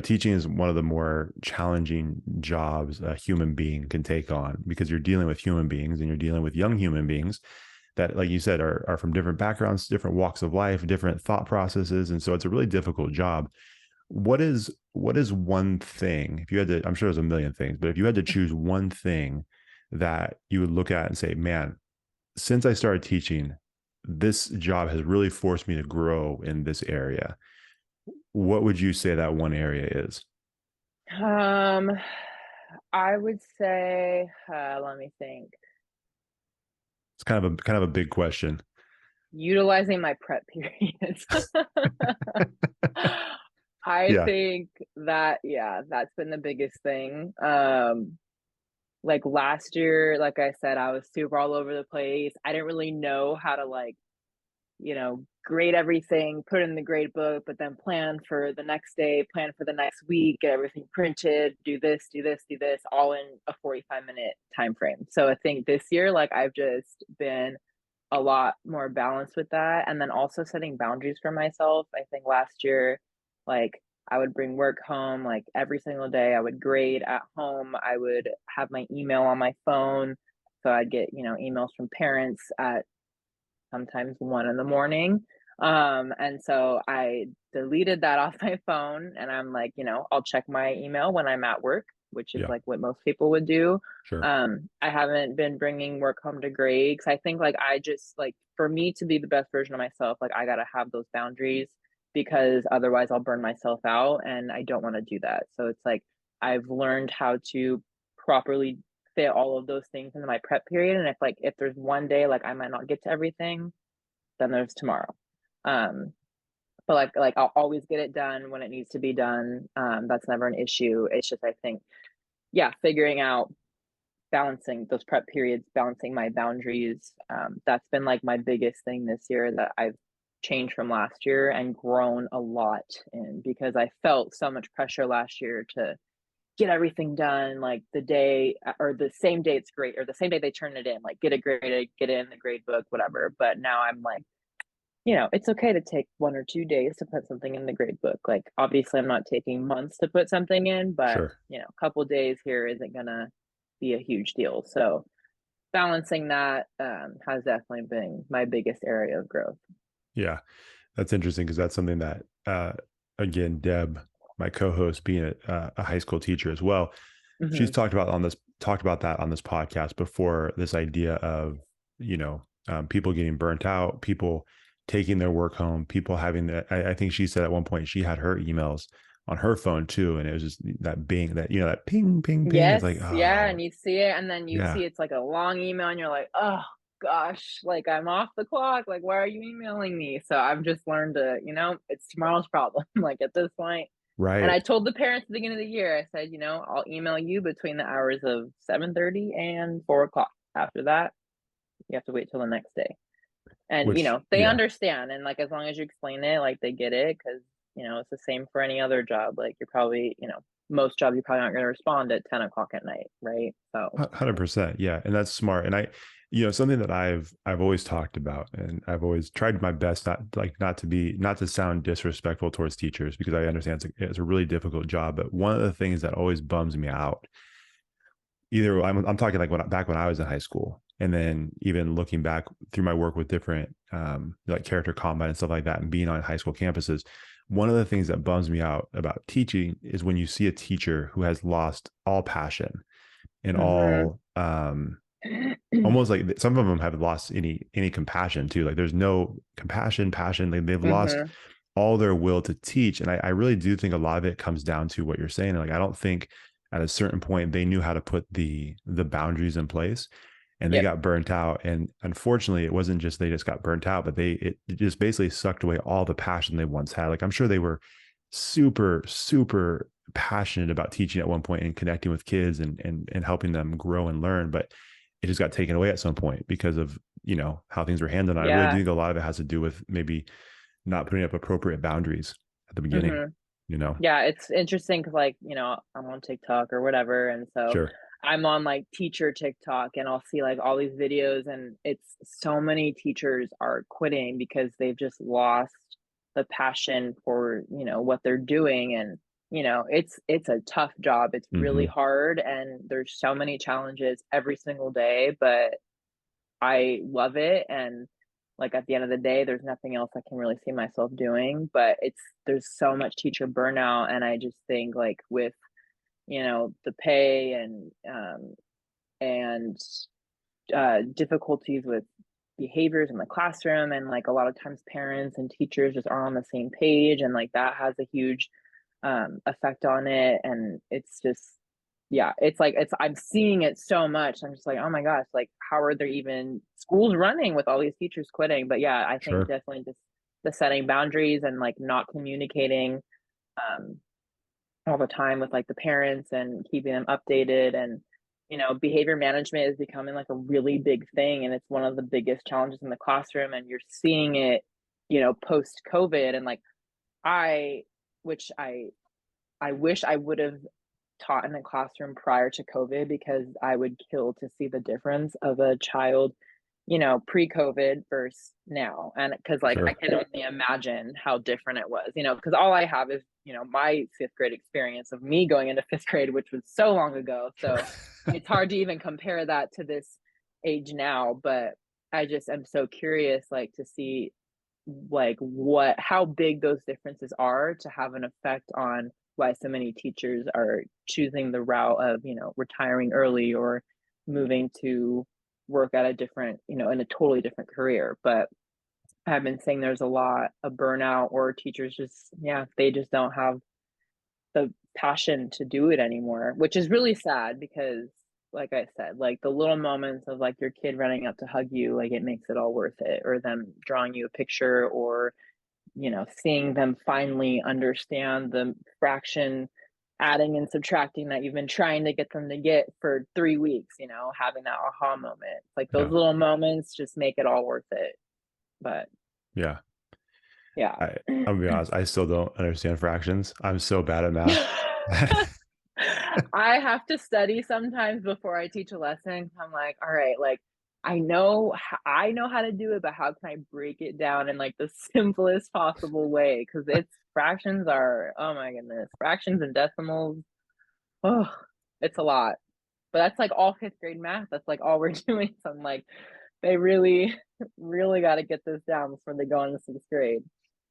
teaching is one of the more challenging jobs a human being can take on because you're dealing with human beings and you're dealing with young human beings that, like you said, are from different backgrounds, different walks of life, different thought processes, and so it's a really difficult job. What is one thing, if you had to, I'm sure there's a million things, but if you had to choose one thing that you would look at and say, man, since I started teaching, this job has really forced me to grow in this area. What would you say that one area is? Um, I would say, let me think. It's kind of a big question. Utilizing my prep periods. I Yeah. think that, yeah, that's been the biggest thing. Like last year, like I said, I was super all over the place. I didn't really know how to like, grade everything, put it in the grade book, but then plan for the next day, plan for the next week, get everything printed, do this, do this, do this, all in a 45-minute time frame. So I think this year, like I've just been a lot more balanced with that. And then also setting boundaries for myself. I think last year, like I would bring work home like every single day. I would grade at home. I would have my email on my phone. So I'd get, emails from parents at sometimes 1 in the morning. And so I deleted that off my phone and I'm like, I'll check my email when I'm at work, which is Yeah. like what most people would do. Sure. I haven't been bringing work home to grade because I think like I just like for me to be the best version of myself, like I got to have those boundaries because otherwise I'll burn myself out and I don't want to do that. So it's like I've learned how to properly fit all of those things into my prep period. And if there's one day like I might not get to everything, then there's tomorrow. Um, but like I'll always get it done when it needs to be done. That's never an issue. It's just I think, yeah, figuring out balancing those prep periods, balancing my boundaries. That's been like my biggest thing this year that I've changed from last year and grown a lot in because I felt so much pressure last year to get everything done like the day or the same day it's great or the same day they turn it in, like get it graded, get it in the grade book, whatever. But now I'm like, it's okay to take 1 or 2 days to put something in the grade book. Like obviously I'm not taking months to put something in, but Sure. a couple days here isn't gonna be a huge deal. So balancing that has definitely been my biggest area of growth. Yeah. That's interesting because that's something that, again, Deb, my co-host, being a high school teacher as well, she's Hmm. talked about that on this podcast before. This idea of people getting burnt out, people taking their work home, people having that. I think she said at one point she had her emails on her phone too, and it was just that bing, that ping, ping, ping. It's Yes, like, yeah, oh and you see it, and then you yeah, see it's like a long email, and you're like, oh gosh, like I'm off the clock. Like, why are you emailing me? So I've just learned to, it's tomorrow's problem. Like at this point, and right. I told the parents at the beginning of the year, I said, I'll email you between the hours of 7:30 and 4 o'clock. After that, you have to wait till the next day. And Which they yeah, understand, and like as long as you explain it, like they get it, because it's the same for any other job. Like you're probably, most jobs you probably aren't going to respond at 10 o'clock at night, right? So 100%. Yeah, and that's smart. And something that I've always talked about, and I've always tried my best not to sound disrespectful towards teachers because I understand it's a really difficult job. But one of the things that always bums me out, either I'm talking like back when I was in high school, And then even looking back through my work with different like character combat and stuff like that, and being on high school campuses, one of the things that bums me out about teaching is when you see a teacher who has lost all passion and Mhm. all almost like some of them have lost any compassion too. Like there's no compassion, passion. Like they've lost Mhm. all their will to teach. And I really do think a lot of it comes down to what you're saying. Like I don't think at a certain point they knew how to put the boundaries in place, and they Yep. got burnt out. And unfortunately, it wasn't just they just got burnt out, but it just basically sucked away all the passion they once had. Like I'm sure they were super, super passionate about teaching at one point and connecting with kids and helping them grow and learn. But it just got taken away at some point because of, how things were handled. And I really do Yeah. think a lot of it has to do with maybe not putting up appropriate boundaries at the beginning, Mhm. you know? Yeah, it's interesting because, like, I'm on TikTok or whatever, and so Sure. I'm on, like, teacher TikTok, and I'll see, like, all these videos, and it's so many teachers are quitting because they've just lost the passion for, what they're doing, and, it's a tough job, it's really Hmm. hard, and there's so many challenges every single day, but I love it, and, like, at the end of the day, there's nothing else I can really see myself doing, but there's so much teacher burnout, and I just think, like, with, the pay and, difficulties with behaviors in the classroom, and, like, a lot of times parents and teachers just aren't on the same page, and, like, that has a huge, effect on it, and it's just yeah, it's like I'm seeing it so much. I'm just like, oh my gosh, like how are there even schools running with all these teachers quitting? But yeah, I think Sure. definitely just the setting boundaries and like not communicating um all the time with like the parents and keeping them updated, and behavior management is becoming like a really big thing, and it's one of the biggest challenges in the classroom, and you're seeing it post covid, and like I which I wish I would have taught in a classroom prior to COVID, because I would kill to see the difference of a child, pre-COVID versus now. And because like I Sure. can only imagine how different it was, because all I have is, my fifth grade experience of me going into fifth grade, which was so long ago. Sure. So it's hard to even compare that to this age now. But I just am so curious, like, to see like how big those differences are to have an effect on why so many teachers are choosing the route of retiring early or moving to work at a different in a totally different career. But I've been saying there's a lot of burnout, or teachers just they just don't have the passion to do it anymore, which is really sad because like I said, like the little moments of like your kid running up to hug you, like it makes it all worth it, or them drawing you a picture, or seeing them finally understand the fraction adding and subtracting that you've been trying to get them to get for 3 weeks, having that aha moment. Like those Yeah. little moments just make it all worth it. But Yeah. yeah. I'm gonna be honest. I still don't understand fractions. I'm so bad at math. I have to study sometimes before I teach a lesson. I'm like, all right, like I know how to do it, but how can I break it down in like the simplest possible way? Because it's fractions are, oh my goodness, fractions and decimals. Oh, it's a lot. But that's like all fifth grade math. That's like all we're doing. So I'm like, they really, really got to get this down before they go into sixth grade.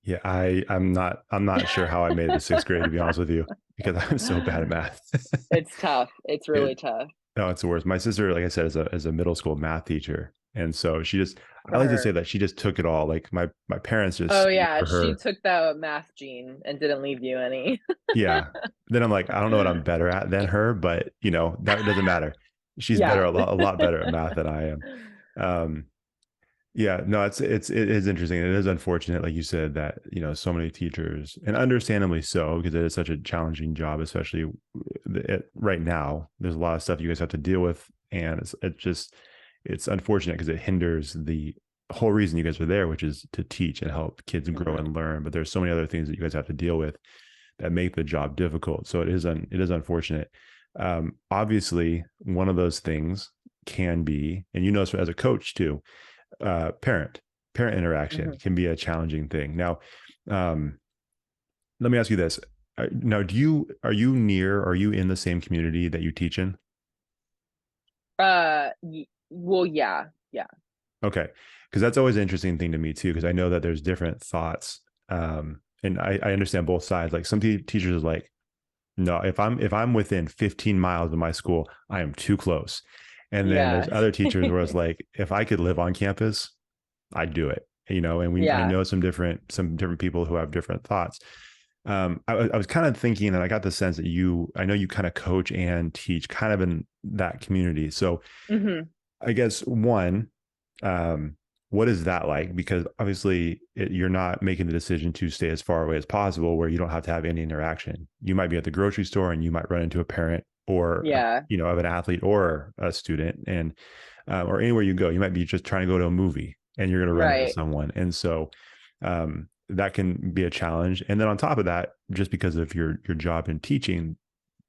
Yeah, I'm not sure how I made it to sixth grade, to be honest with you, because I'm so bad at math. It's tough. It's it really tough No, it's the worst. My sister, like I said, is a middle school math teacher. And so I for like to say her. that she just took it all. Like my parents just Oh saved yeah, for she her. took the math gene and didn't leave you any. Yeah. Then I'm like, I don't know what I'm better at than her, but that doesn't matter. She's better, Yeah. a lot better at math than I am. Um, yeah, no, it is interesting. It is unfortunate, like you said, that so many teachers, and understandably so, because it is such a challenging job, especially right now. There's a lot of stuff you guys have to deal with, and it's unfortunate because it hinders the whole reason you guys are there, which is to teach and help kids grow Mhm. and learn. But there's so many other things that you guys have to deal with that make the job difficult. So it is unfortunate. Obviously, one of those things can be, and as a coach too, parent interaction Mhm. can be a challenging thing. Now, um, let me ask you this: now, are you in the same community that you teach in? Well, yeah, yeah, Okay. Because that's always an interesting thing to me too, because I know that there's different thoughts. And I understand both sides. Like some teachers are like, no, if I'm within 15 miles of my school, I am too close. And then there's yeah, other teachers where it's like, if I could live on campus, I'd do it. And I yeah. know some different people who have different thoughts. I was kind of thinking, and I got the sense that I know you kind of coach and teach kind of in that community. So Hmm. I guess one, um, what is that like? Because obviously you're not making the decision to stay as far away as possible where you don't have to have any interaction. You might be at the grocery store and you might run into a parent or, Yeah, of an athlete or a student and, or anywhere you go, you might be just trying to go to a movie and you're going to run into right. someone. And so, that can be a challenge. And then on top of that, just because of your job in teaching,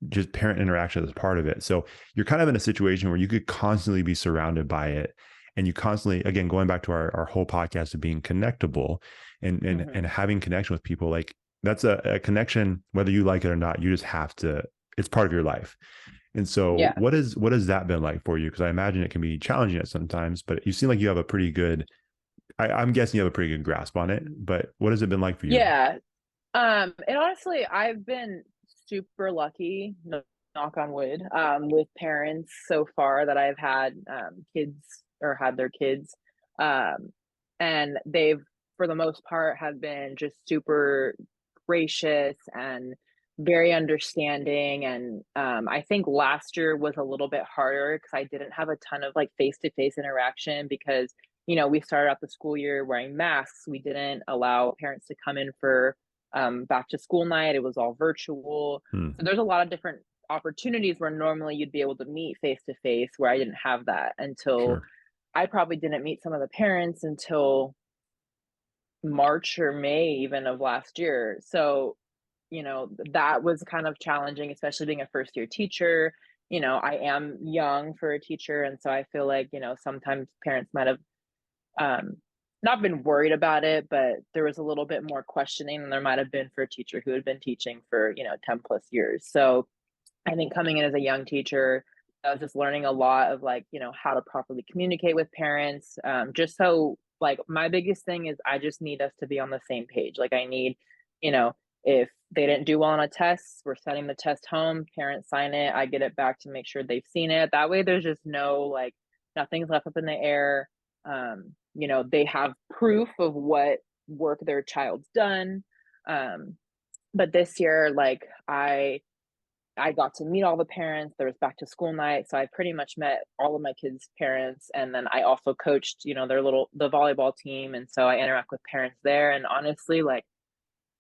just parent interaction is part of it. So you're kind of in a situation where you could constantly be surrounded by it. And you constantly, again, going back to our whole podcast of being connectable and Hmm. having connection with people, like that's a connection, whether you like it or not, you just have to, it's part of your life. And so Yeah. what has that been like for you? Because I imagine it can be challenging at sometimes, but you seem like you have a pretty good, I'm guessing you have a pretty good grasp on it, but what has it been like for you? Yeah. And honestly, I've been super lucky, knock on wood, with parents so far that I've had kids or had their kids. Um, and they've, for the most part, have been just super gracious and very understanding. And I think last year was a little bit harder because I didn't have a ton of like face to face interaction because, we started out the school year wearing masks. We didn't allow parents to come in for back to school night. It was all virtual. Hmm, So there's a lot of different opportunities where normally you'd be able to meet face to face where I didn't have that until sure. I probably didn't meet some of the parents until March or May even of last year. So, that was kind of challenging, especially being a first year teacher. I am young for a teacher. And so I feel like, sometimes parents might have um, not been worried about it, but there was a little bit more questioning than there might have been for a teacher who had been teaching for, 10 plus years. So I think coming in as a young teacher, I was just learning a lot of like, how to properly communicate with parents. Just so like my biggest thing is I just need us to be on the same page. Like I need, you know, if they didn't do well on a test, we're sending the test home, parents sign it, I get it back to make sure they've seen it. That way there's just no like nothing's left up in the air. They have proof of what work their child's done. Um, but this year, like I got to meet all the parents. There was back to school night, so I pretty much met all of my kids' parents, and then I also coached, the volleyball team, and so I interact with parents there. And honestly, like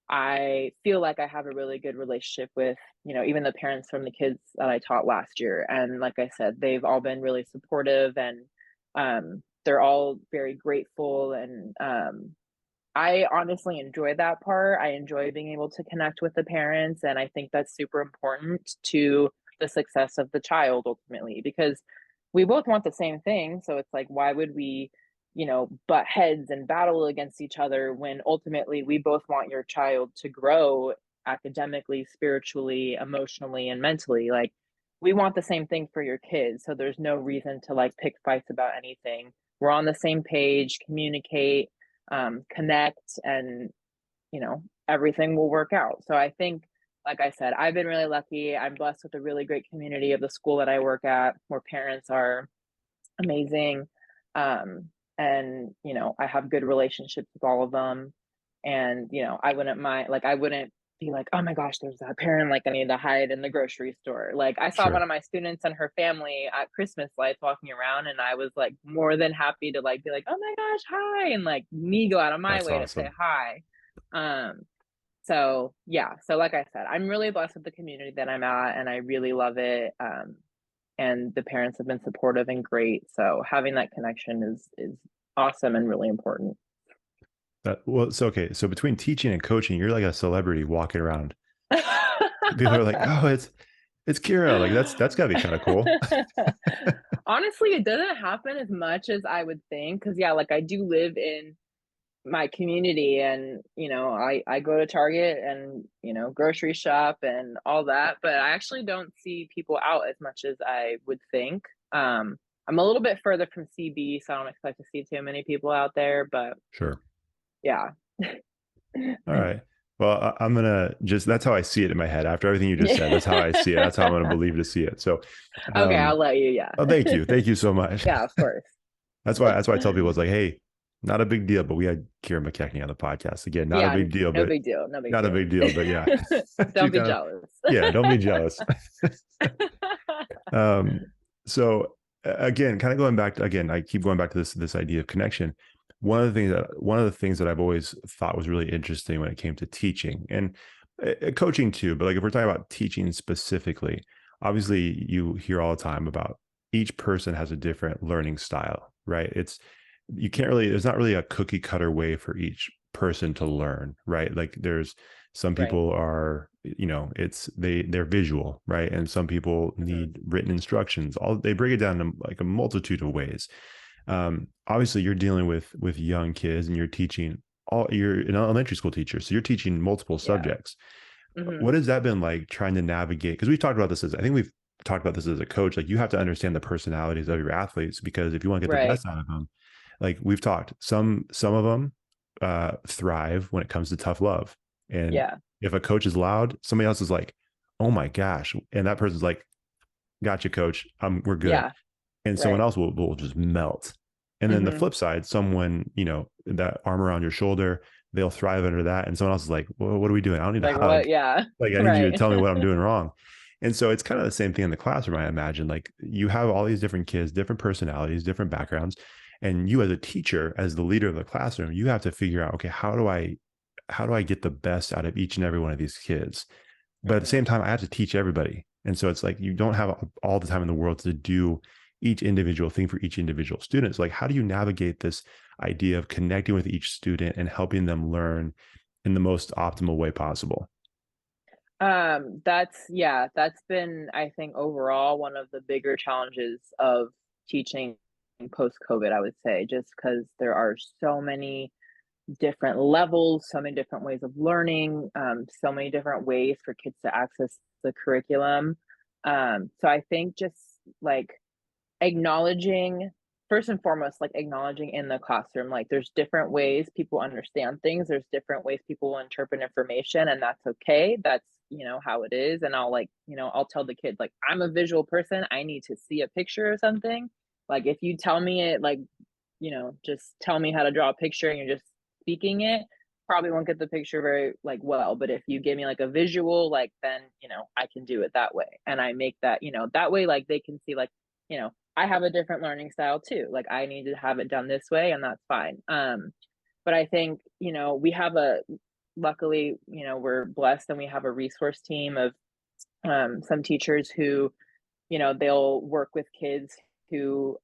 I feel like I have a really good relationship with, even the parents from the kids that I taught last year. And like I said, they've all been really supportive and they're all very grateful and I honestly enjoy that part. I enjoy being able to connect with the parents, and I think that's super important to the success of the child ultimately because we both want the same thing. So it's like, why would we, butt heads and battle against each other when ultimately we both want your child to grow academically, spiritually, emotionally, and mentally? Like, we want the same thing for your kids. So there's no reason to like pick fights about anything. We're on the same page, communicate, connect, and everything will work out. So I think, like I said, I've been really lucky. I'm blessed with a really great community of the school that I work at, where parents are amazing, and I have good relationships with all of them. And I wouldn't mind, like I wouldn't be like, oh my gosh, there's that parent, like I need to hide in the grocery store. Like I saw one Sure. of my students and her family at Christmas lights walking around, and I was like more than happy to like be like, oh my gosh, hi, and like me go out of my That's way to say awesome. hi. um so yeah, so like I said, I'm really blessed with the community that I'm at, and I really love it. And the parents have been supportive and great, so having that connection is awesome and really important. Well, it's okay. So between teaching and coaching, you're like a celebrity walking around. People are like, "Oh, it's Kira." Like that's got to be kind of cool. Honestly, it doesn't happen as much as I would think because yeah, like I do live in my community, and I go to Target and grocery shop and all that, but I actually don't see people out as much as I would think. I'm a little bit further from CB, so I don't expect to see too many people out there, but Sure. yeah. All right. Well, I'm gonna just that's how I see it in my head. After everything you just said, that's how I see it. That's how I'm gonna believe to see it. So, Okay, I'll um, let you, yeah. oh, thank you so much. Yeah, of course. That's why I tell people it's like, hey, not a big deal, but we had Kira McKechnie on the podcast again. Not a Yeah, big deal, no but big deal, no big not a deal. big deal, but yeah, Don't she's be kind of jealous. yeah. Don't be jealous. um, so again, kind of going back to again, I keep going back to this idea of connection. One of the things that I've always thought was really interesting when it came to teaching and coaching too, but like if we're talking about teaching specifically, obviously you hear all the time about each person has a different learning style, right? It's you can't really there's not really a cookie cutter way for each person to learn, right? Like there's some Right. people are it's they're visual, right? And some people Mhm. need written instructions. All they break it down in like a multitude of ways. Obviously you're dealing with young kids and you're an elementary school teacher, so you're teaching multiple Yeah. subjects. Mhm. What has that been like trying to navigate? Because we've talked about this as I think we've talked about this as a coach. Like you have to understand the personalities of your athletes because if you want to get the Right. best out of them, like we've talked, some of them thrive when it comes to tough love. And Yeah. if a coach is loud, somebody else is like, "Oh my gosh," and that person's like, "Gotcha, coach. We're good." Yeah. And someone Right. else will just melt. And then the Mhm. flip side, someone that arm around your shoulder, they'll thrive under that, and someone else is like, "Well, what are we doing? I don't need a Like hug. what? Yeah. Like I need you to Right. tell me what I'm doing wrong." And so it's kind of the same thing in the classroom, I imagine. Like you have all these different kids, different personalities, different backgrounds. And you as a teacher, as the leader of the classroom, you have to figure out, okay, how do I get the best out of each and every one of these kids? But at the same Mhm. time, I have to teach everybody. And so it's like you don't have all the time in the world to do each individual thing for each individual student. So like how do you navigate this idea of connecting with each student and helping them learn in the most optimal way possible? That's been, I think, overall one of the bigger challenges of teaching post-COVID, I would say, just because there are so many different levels, so many different ways of learning, so many different ways for kids to access the curriculum. So I think just like acknowledging first and foremost, like acknowledging in the classroom, like there's different ways people understand things, there's different ways people will interpret information, and that's okay. That's, how it is. And I'll like, I'll tell the kids, like, I'm a visual person, I need to see a picture or something. Like if you tell me it, like, just tell me how to draw a picture and you're just speaking it, probably won't get the picture very like well. But if you give me like a visual, like then, I can do it that way. And I make that, that way, like they can see like, I have a different learning style too. Like I need to have it done this way and that's fine. But I think, we have luckily, we're blessed and we have a resource team of some teachers who, they'll work with kids who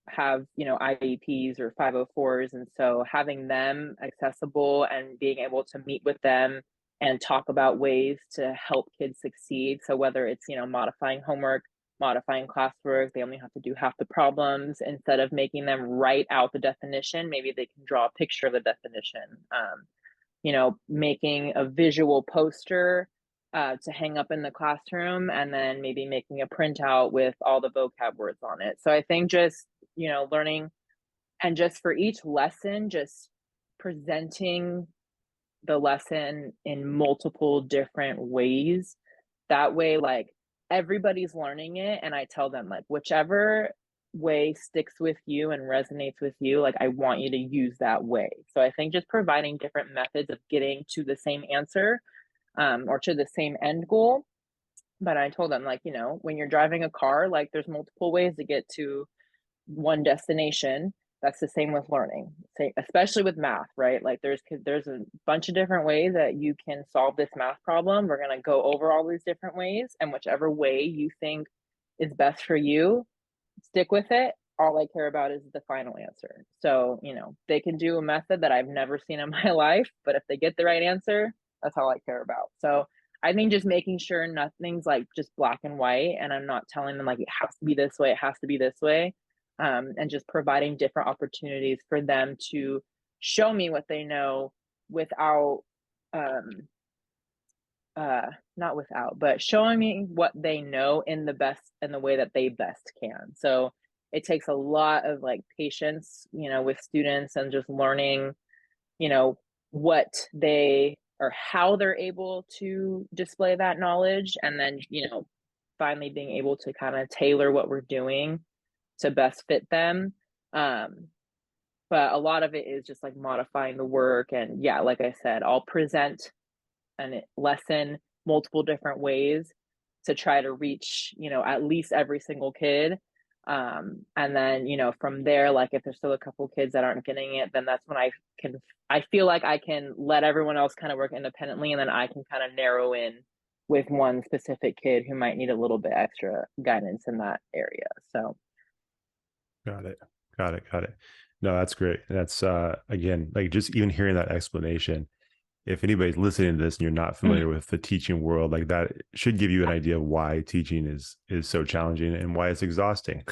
have, IEPs or 504s. And so having them accessible and being able to meet with them and talk about ways to help kids succeed. So whether it's, modifying homework, modifying classwork, they only have to do half the problems. Instead of making them write out the definition, maybe they can draw a picture of the definition. Making a visual poster to hang up in the classroom and then maybe making a printout with all the vocab words on it. So I think just, learning and just for each lesson, just presenting the lesson in multiple different ways. That way, like everybody's learning it. And I tell them, like, whichever way sticks with you and resonates with you, like, I want you to use that way. So I think just providing different methods of getting to the same answer or to the same end goal. But I told them, like, when you're driving a car, like, there's multiple ways to get to one destination. That's the same with learning, especially with math, right? Like there's a bunch of different ways that you can solve this math problem. We're going to go over all these different ways, and whichever way you think is best for you, stick with it. All I care about is the final answer. So, they can do a method that I've never seen in my life, but if they get the right answer, that's all I care about. So, I think just making sure nothing's like just black and white, and I'm not telling them like it has to be this way, it has to be this way, and just providing different opportunities for them to show me what they know without, um, not without, but showing me what they know in the way that they best can. So it takes a lot of like patience, with students and just learning, what they or how they're able to display that knowledge. And then, finally being able to kind of tailor what we're doing to best fit them. Um, but a lot of it is just like modifying the work. And yeah, like I said, I'll present a lesson multiple different ways to try to reach, at least every single kid. And then, from there, like if there's still a couple kids that aren't getting it, then that's when I feel like I can let everyone else kind of work independently, and then I can kind of narrow in with one specific kid who might need a little bit extra guidance in that area. So, Got it. Got it. Got it. No, that's great. That's again, like just even hearing that explanation, if anybody's listening to this and you're not familiar with the teaching world, like that should give you an idea of why teaching is so challenging and why it's exhausting.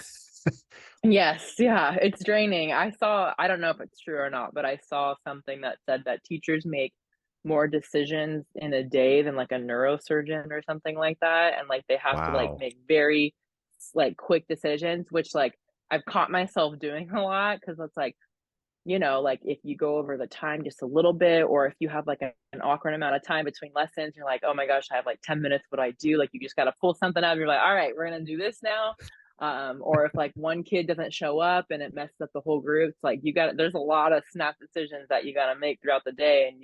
yes, yeah, it's draining. I don't know if it's true or not, but I saw something that said that teachers make more decisions in a day than like a neurosurgeon or something like that. And like they have to like Wow. make very like quick decisions, which like I've caught myself doing a lot because it's like, like if you go over the time just a little bit, or if you have like an awkward amount of time between lessons, you're like, oh my gosh, I have like 10 minutes. What do I do? Like you just got to pull something out. You're like, all right, we're going to do this now. Or if like one kid doesn't show up and it messes up the whole group, it's like there's a lot of snap decisions that you got to make throughout the day. And,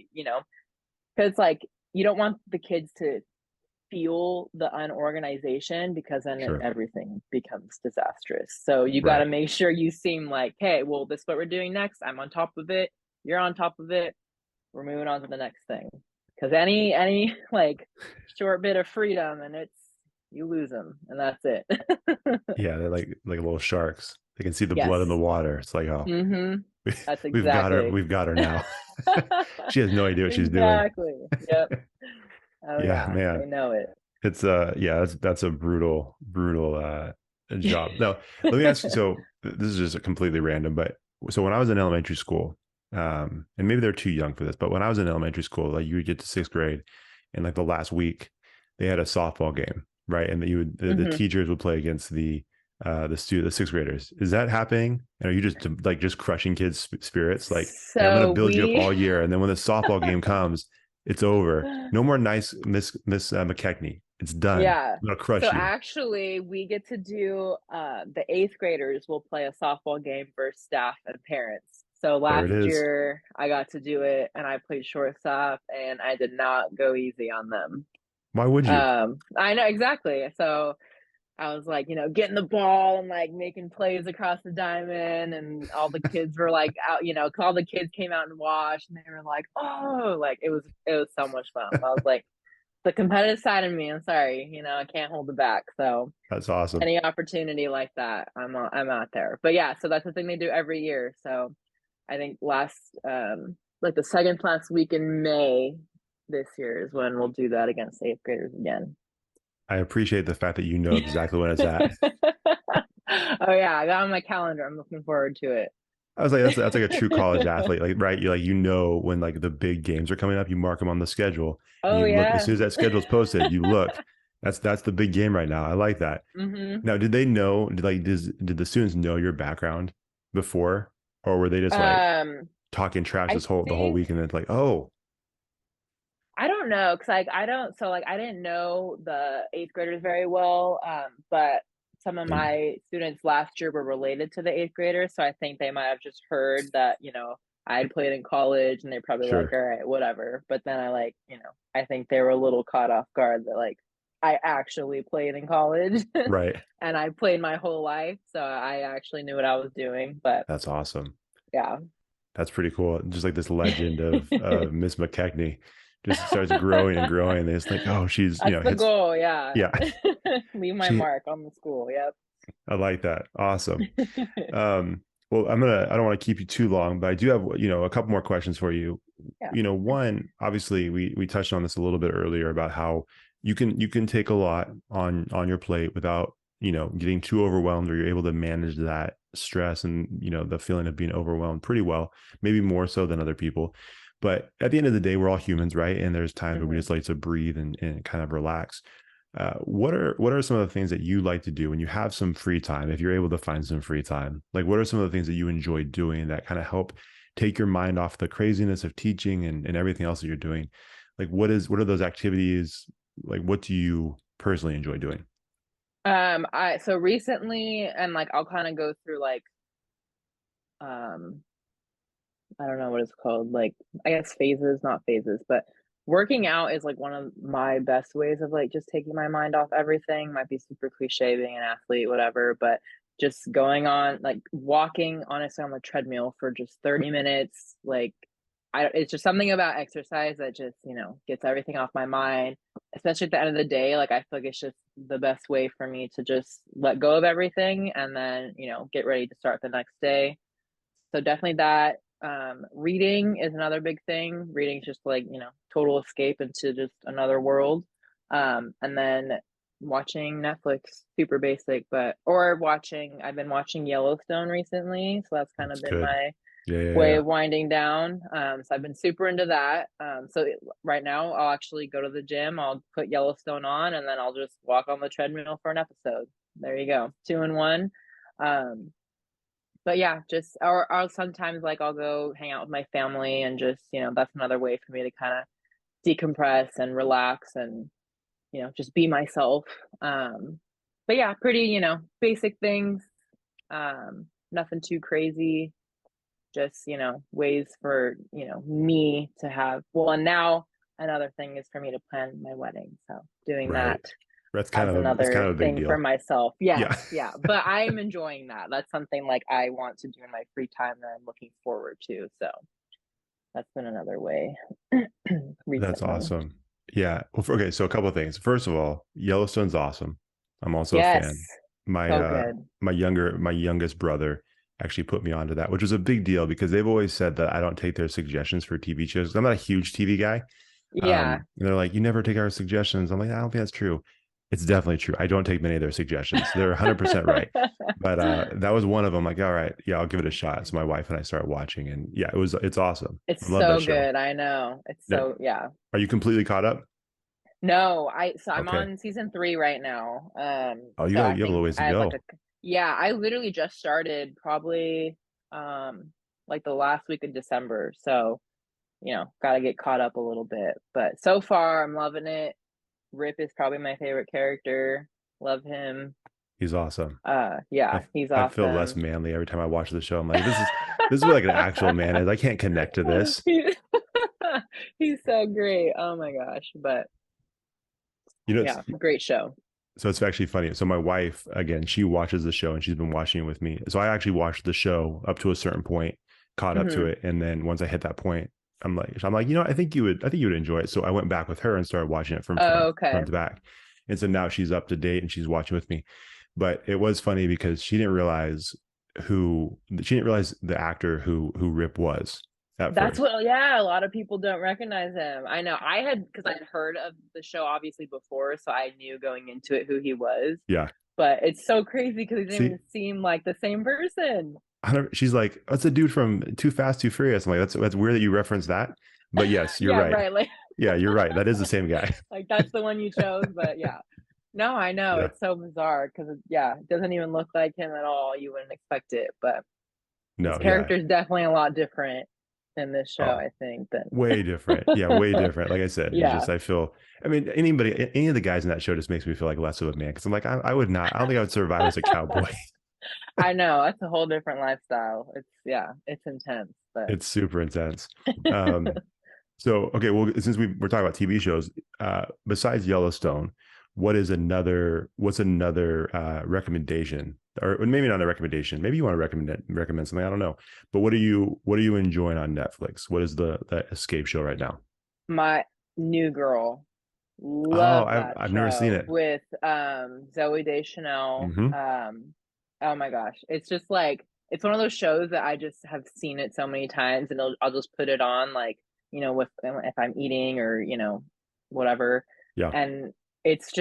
because like you don't want the kids to feel the unorganization, because then Sure. everything becomes disastrous. So you got to Right. make sure you seem like, hey, well, this is what we're doing next. I'm on top of it. You're on top of it. We're moving on to the next thing. Because any like short bit of freedom and you lose them, and that's it. Yeah, they're like little sharks. They can see the blood in the Yes. water. It's like, oh, Mm-hmm. we, That's we've got her. exactly. We've got her now. She has no idea what she's doing. Exactly. Yep. Oh Yeah, yeah, man. they know it. It's yeah, that's a brutal job. Now, let me ask you, so this is just a completely random, but so when I was in elementary school, and maybe they're too young for this, but when I was in elementary school, like you would get to sixth grade and like the last week they had a softball game, right? And that the Hmm. teachers would play against the sixth graders. Is that happening? And are you just crushing kids' spirits? Like, hey, I'm gonna So build you up we all year, and then when the softball game comes, it's over. No more nice Miss McKechnie. It's done. yeah. I'm gonna So crush you. actually we get to do the eighth graders will play a softball game for staff and parents. So There it last is. year I got to do it and I played shortstop and I did not go easy on them. Why would you? I know exactly. So I was like, getting the ball and like making plays across the diamond, and all the kids were like out, 'cause all the kids came out and watched, and they were like, "Oh, like it was so much fun." So I was like, the competitive side of me, I'm sorry, I can't hold it back. So That's awesome. any opportunity like that, I'm out there. But yeah, so that's the thing they do every year. So I think like the second last week in May this year is when we'll do that against eighth graders again. I appreciate the fact that you know exactly when it's at. Oh yeah, I got on my calendar. I'm looking forward to it. I was like, that's like a true college athlete, like right? You know when like the big games are coming up, you mark them on the schedule, and Oh you look as yeah. soon as that schedule's posted, you look. That's the big game right now. I like that. Hmm. Now, did they know? Did the students know your background before, or were they just like Um, talking trash I the whole think week, and then it's like, oh, I don't know, cause like I don't so like I didn't know the eighth graders very well, but some of they my students last year were related to the eighth graders, so I think they might have just heard that I had played in college, and they're probably like, sure, all right, whatever. But then I think they were a little caught off guard that like I actually played in college right? and I played my whole life, so I actually knew what I was doing. But That's awesome. yeah. That's pretty cool. Just like this legend of Miss McKechnie just starts growing and growing. And it's like, oh, she's That's the hits. goal, yeah. Yeah, Leave my she. mark on the school. Yep. I like that. Awesome. Well, I don't want to keep you too long, but I do have a couple more questions for you. Yeah. One, obviously, we touched on this a little bit earlier about how you can take a lot on your plate without getting too overwhelmed, or you're able to manage that stress and the feeling of being overwhelmed pretty well, maybe more so than other people. But at the end of the day, we're all humans, right? And there's times where we Hmm. just like to breathe and kind of relax. What are some of the things that you like to do when you have some free time, if you're able to find some free time? Like, what are some of the things that you enjoy doing that kind of help take your mind off the craziness of teaching and everything else that you're doing? Like, what are those activities? Like, what do you personally enjoy doing? I so recently, and like I'll kind of go through like um I don't know what it's called, like I guess phases, not phases, but working out is like one of my best ways of like just taking my mind off everything. Might be super cliche being an athlete, whatever, but just going on like walking honestly on the treadmill for just 30 minutes, like it's just something about exercise that just, gets everything off my mind, especially at the end of the day. Like I feel like it's just the best way for me to just let go of everything and then, get ready to start the next day. So definitely that. Reading is another big thing. Reading is just like, total escape into just another world. And then watching Netflix, super basic, but or watching I've been watching Yellowstone recently, so that's kind of That's been good. my Yeah, yeah, way yeah. of winding down. So I've been super into that. Right now I'll actually go to the gym, I'll put Yellowstone on, and then I'll just walk on the treadmill for an episode. There you go. Two in one. Um, but yeah, just or I'll sometimes like I'll go hang out with my family and just, that's another way for me to kind of decompress and relax and, just be myself. But yeah, pretty, basic things. Nothing too crazy. Just, ways for, me to have well, and now another thing is for me to plan my wedding. So doing Right. that as That's kind another of a big thing for deal. myself. Yes, Yeah. yeah. But I'm enjoying that. That's something like I want to do in my free time that I'm looking forward to. So that's been another way That's recently. awesome. Yeah. Well, okay. So a couple of things. First of all, Yellowstone's awesome. I'm also a Yes. fan. My So good. my youngest brother actually put me onto that, which was a big deal because they've always said that I don't take their suggestions for TV shows. I'm not a huge TV guy. Yeah. And they're like, you never take our suggestions. I'm like, I don't think that's true. It's definitely true. I don't take many of their suggestions. They're 100% right. But that was one of them. Like, all right, yeah, I'll give it a shot. So my wife and I started watching, and yeah, it's awesome. It's I love that so show. good. I know. It's Yeah. so yeah. Are you completely caught up? No, I'm Okay. on season 3 right now. Oh, So I you have a little think ways to I have like go. a yeah, I literally just started probably like the last week of December. So, got to get caught up a little bit. But so far I'm loving it. Rip is probably my favorite character. Love him. He's awesome. Yeah, he's I feel less awesome. manly every time I watch the show. I'm like, this is what like an actual man is. I can't connect to this. He- He's so great. Oh my gosh. But You know, yeah, great show. so it's actually funny. So my wife, again, she watches the show and she's been watching it with me. So I actually watched the show up to a certain point, caught up to Hmm. it, and then once I hit that point, I'm like, I think you would enjoy it. So I went back with her and started watching it from Oh, okay. front to back. And so now she's up to date and she's watching with me. But it was funny because she didn't realize the actor who Rip was at That's first. what, yeah, a lot of people don't recognize him. I know. I had, because I'd heard of the show obviously before, so I knew going into it who he was. Yeah. But it's so crazy because he didn't See, even seem like the same person. she's like, that's a dude from Too Fast, Too Furious. I'm like, that's weird that you reference that. But yes, you're Yeah, right. right. Like, Yeah, you're right. That is the same guy. like that's the one you chose. But yeah, no, I know Yeah. it's so bizarre because yeah, it doesn't even look like him at all. You wouldn't expect it, but his No, yeah. character is definitely a lot different in this show, Oh, I think. Than way different. Yeah, way different. Like I said, it's yeah. just I mean, any of the guys in that show just makes me feel like less of a man because I'm like, I would not. I don't think I would survive as a cowboy. I know that's a whole different lifestyle. It's yeah, it's intense, but It's super intense. Um, so okay, well, since we're talking about TV shows, besides Yellowstone, what's another recommendation, or maybe not a recommendation? Maybe you want to recommend something. I don't know. But what are you enjoying on Netflix? What is the escape show right now? my new girl, Oh, love that I've never seen show it. with Zoe Deschanel. Hmm. Oh my gosh, it's just like it's one of those shows that I just have seen it so many times, and I'll just put it on like, with if I'm eating or whatever, Yeah. and it's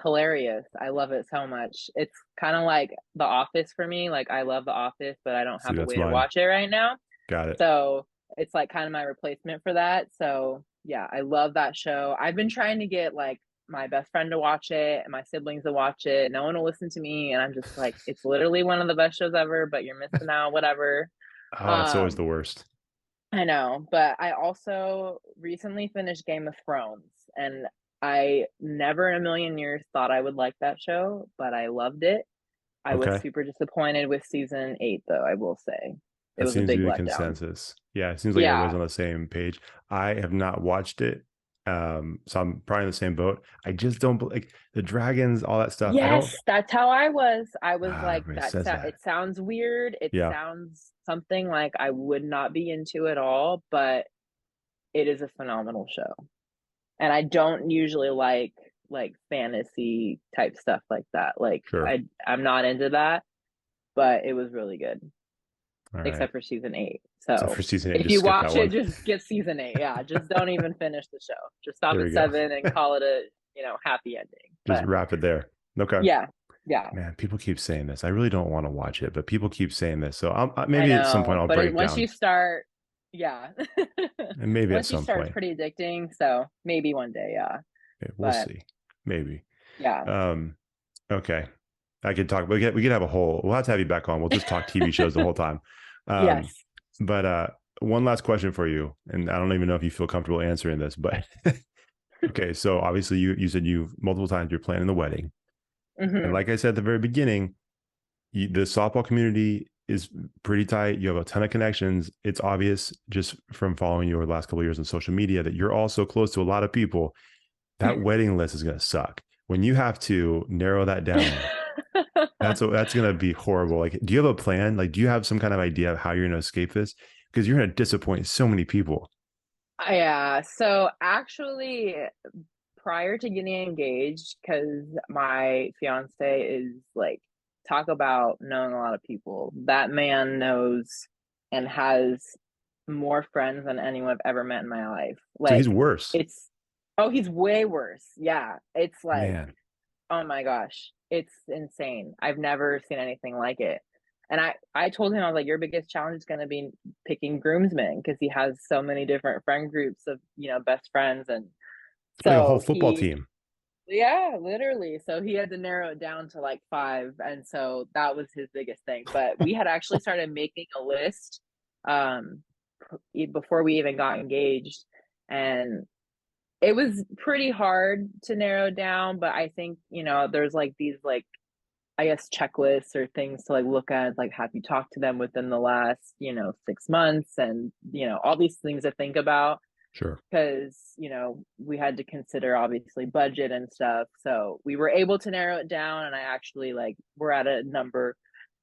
hilarious. I love it so much. It's kind of like The Office for me. Like I love The Office, but I don't See, have a that's way to mine. watch it right now. Got it. So it's like kind of my replacement for that. So yeah, I love that show. I've been trying to get like my best friend to watch it and my siblings to watch it. No one will listen to me. And I'm just like, it's literally one of the best shows ever, but you're missing out, whatever. Oh, it's always Um, the worst. I know, but I also recently finished Game of Thrones, and I never in a million years thought I would like that show, but I loved it. I was Okay. super disappointed with season 8, though, I will say. It That was a seems to big be the letdown. consensus. Yeah, it seems like everybody's Yeah. on the same page. I have not watched it. So I'm probably in the same boat. I just don't like the dragons, all that stuff. I don't Yes, that's how I was. I was like, everybody says that. it sounds weird. It Yeah. sounds something like I would not be into at all, but it is a phenomenal show. And I don't usually like fantasy type stuff like that. Like Sure. I'm not into that, but it was really good, All right. except for season 8. So So for season 8, if just you skip that watch it, one. just get season 8. Yeah, just don't even finish the show. Just stop There at we go. 7 and call it a happy ending. Just But wrap it there. Okay. yeah, yeah, Man, people keep saying this. I really don't want to watch it, but people keep saying this. So I maybe at some point know. I'll But break once you down, start, yeah, and maybe at once you some start, it's point. pretty addicting. So maybe one day, yeah. Okay, we'll But see. Maybe. yeah, Um, okay. I could talk. We could have a whole. We'll have to have you back on. We'll just talk TV shows the whole time. Um, yes. but one last question for you, and I don't even know if you feel comfortable answering this, but okay. So obviously, you said you've multiple times you're planning the wedding, and Hmm. like I said at the very beginning, the softball community is pretty tight. You have a ton of connections. It's obvious just from following you over the last couple of years on social media that you're also close to a lot of people. That wedding list is going to suck when you have to narrow that down. That's going to be horrible. Like, do you have a plan? Like, do you have some kind of idea of how you're going to escape this? Because you're going to disappoint so many people. Yeah. So actually, prior to getting engaged, because my fiance is like, talk about knowing a lot of people. That man knows and has more friends than anyone I've ever met in my life. So he's Like, worse, it's, oh, he's way worse. Yeah. It's like, man. oh my gosh, it's insane. I've never seen anything like it. And I told him, I was like, your biggest challenge is going to be picking groomsmen because he has so many different friend groups of, best friends. And It's like a whole so football team. yeah, literally. So he had to narrow it down to like five. And so that was his biggest thing. But we had actually started making a list um, before we even got engaged. And it was pretty hard to narrow down, but I think, there's like these like I guess checklists or things to like look at, like have you talked to them within the last, 6 months and all these things to think about Sure. because, we had to consider obviously budget and stuff. So we were able to narrow it down and I actually like we're at a number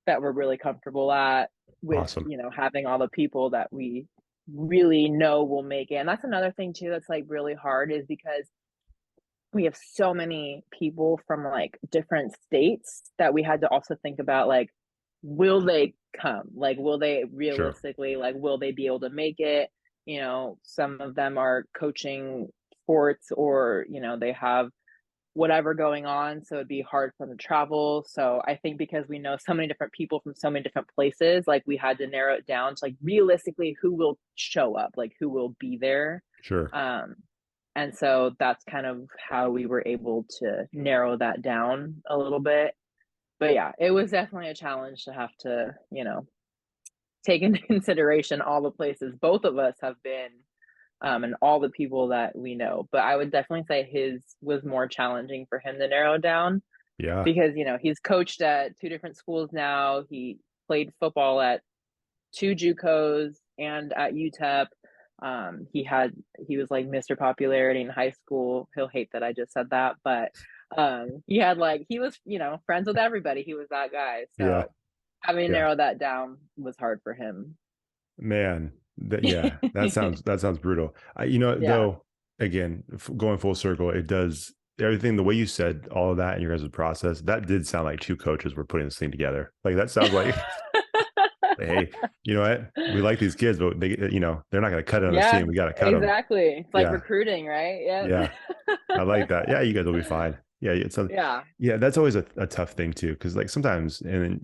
that we're really comfortable at with, Awesome. having all the people that we really know will make it. And that's another thing too that's like really hard is because we have so many people from like different states that we had to also think about like will they come, like will they Sure. realistically, like will they be able to make it, some of them are coaching sports or they have whatever going on, so it'd be hard for them to travel. So I think because we know so many different people from so many different places, like we had to narrow it down to like realistically who will show up, like who will be there. Sure. um and so that's kind of how we were able to narrow that down a little bit. But yeah, it was definitely a challenge to have to, take into consideration all the places both of us have been, and all the people that we know. But I would definitely say his was more challenging for him to narrow down Yeah. because, he's coached at two different schools now. He played football at two JUCOs and at UTEP. He was like Mr. Popularity in high school. He'll hate that I just said that, but he was, friends with everybody. He was that guy. Yeah. So having to Yeah. narrow that down was hard for him. Man. Yeah. That sounds brutal. Yeah. Though, again, going full circle, it does everything the way you said all of that in your guys' process. That did sound like two coaches were putting this thing together. Like that sounds like hey, you know what? We like these kids, but they're not going to cut it on this Yeah, team. We got to cut them. exactly. It's like Yeah, recruiting, right? Yeah. yeah, I like that. Yeah, you guys will be fine. Yeah, Yeah. yeah. That's always a tough thing too, because like sometimes, and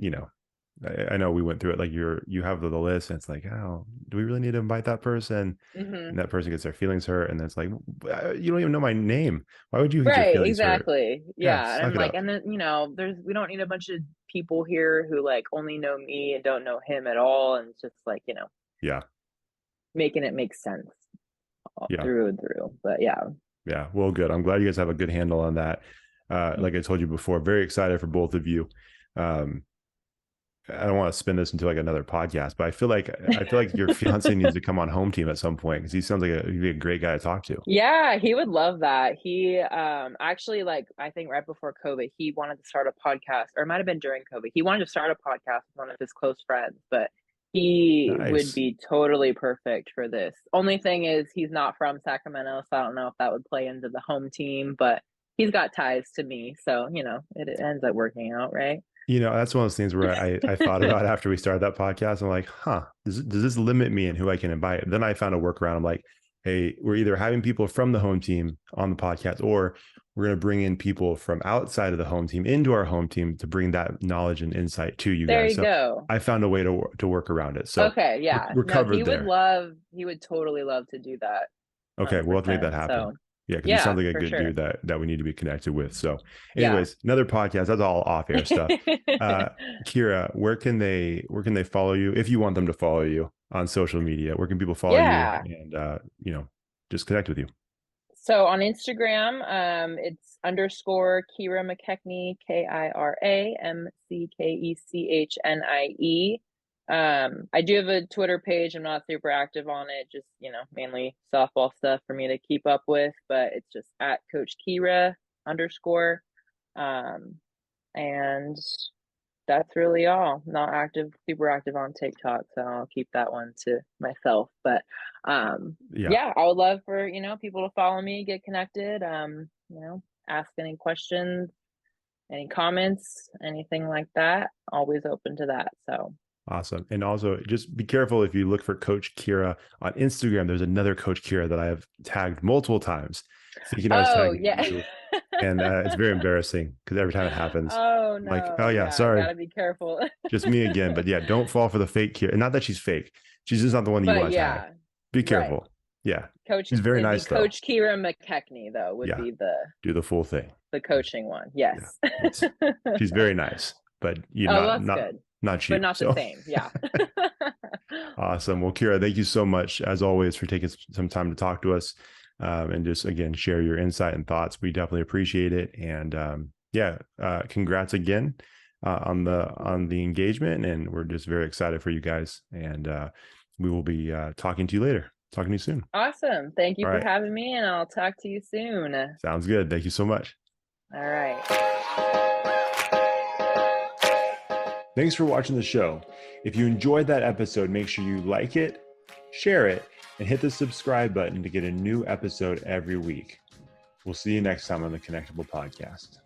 I know we went through it. Like you have the list, and it's like, oh, do we really need to invite that person? And Hmm. that person gets their feelings hurt, and then it's like, you don't even know my name. Why would you get your Right, feelings hurt? exactly. Yeah, Yeah. And suck I'm it like, up. and then, we don't need a bunch of people here who like only know me and don't know him at all. And it's just like, Yeah, making it make sense all yeah, through and through. But yeah. yeah. Well, good. I'm glad you guys have a good handle on that. Like I told you before, very excited for both of you. Um, I don't want to spin this into like another podcast, but I feel like your fiance needs to come on home team at some point because he sounds like he'd be a great guy to talk to. Yeah, he would love that. He actually, like, I think right before COVID, he wanted to start a podcast, or it might have been during COVID. He wanted to start a podcast with one of his close friends, but he would Nice. be totally perfect for this. Only thing is he's not from Sacramento, so I don't know if that would play into the home team, but he's got ties to me, so it ends up working out, right? That's one of those things where I thought about after we started that podcast. I'm like, huh, does this limit me and who I can invite? Then I found a workaround. I'm like, hey, we're either having people from the home team on the podcast, or we're going to bring in people from outside of the home team into our home team to bring that knowledge and insight to you There guys. you So go. I found a way to work around it. So Okay, we're, yeah. we're No, covered there. he would totally love to do that Okay, we'll have to make that 100%. happen. So, Yeah, because he sounds yeah, like a for good dude sure. that we need to be connected with. So, Yeah. anyways, another podcast. That's all off air stuff. Uh, Kira, where can they follow you if you want them to follow you on social media? Where can people follow you Yeah. and just connect with you? So on Instagram, it's underscore Kira McKechnie, KIRAMCKECHNIE. I do have a Twitter page. I'm not super active on it, just, mainly softball stuff for me to keep up with, but it's just at Coach Kira underscore. Um, and that's really all. Not active, super active on TikTok, so I'll keep that one to myself. But Yeah, yeah, I would love for, people to follow me, get connected, ask any questions, any comments, anything like that. Always open to that. So awesome. And also, just be careful if you look for Coach Kira on Instagram. There's another Coach Kira that I have tagged multiple times, thinking I was oh tagging yeah. you, and it's very embarrassing because every time it happens, Oh I'm like, oh no, yeah, yeah, I sorry, gotta be careful. just me again. But yeah, don't fall for the fake Kira. Not that she's fake. She's just not the one that you But want to tag. yeah, Be right. careful. Yeah. Coach, She's very it'd be nice though. Coach Kira McKechnie though, would Yeah. be the Do the full thing. coaching one. Yeah. Yes. She's very nice, but you Oh, not that's not good, not but cheap. not the So same. Yeah. awesome. Well, Kira, thank you so much as always for taking some time to talk to us, and just again share your insight and thoughts. We definitely appreciate it. And congrats again on the engagement, and we're just very excited for you guys. And we will be talking to you later. Talking to you soon. Awesome. Thank you All for right. having me, and I'll talk to you soon. Sounds good. Thank you so much. All right. Thanks for watching the show. If you enjoyed that episode, make sure you like it, share it, and hit the subscribe button to get a new episode every week. We'll see you next time on the Connectable Podcast.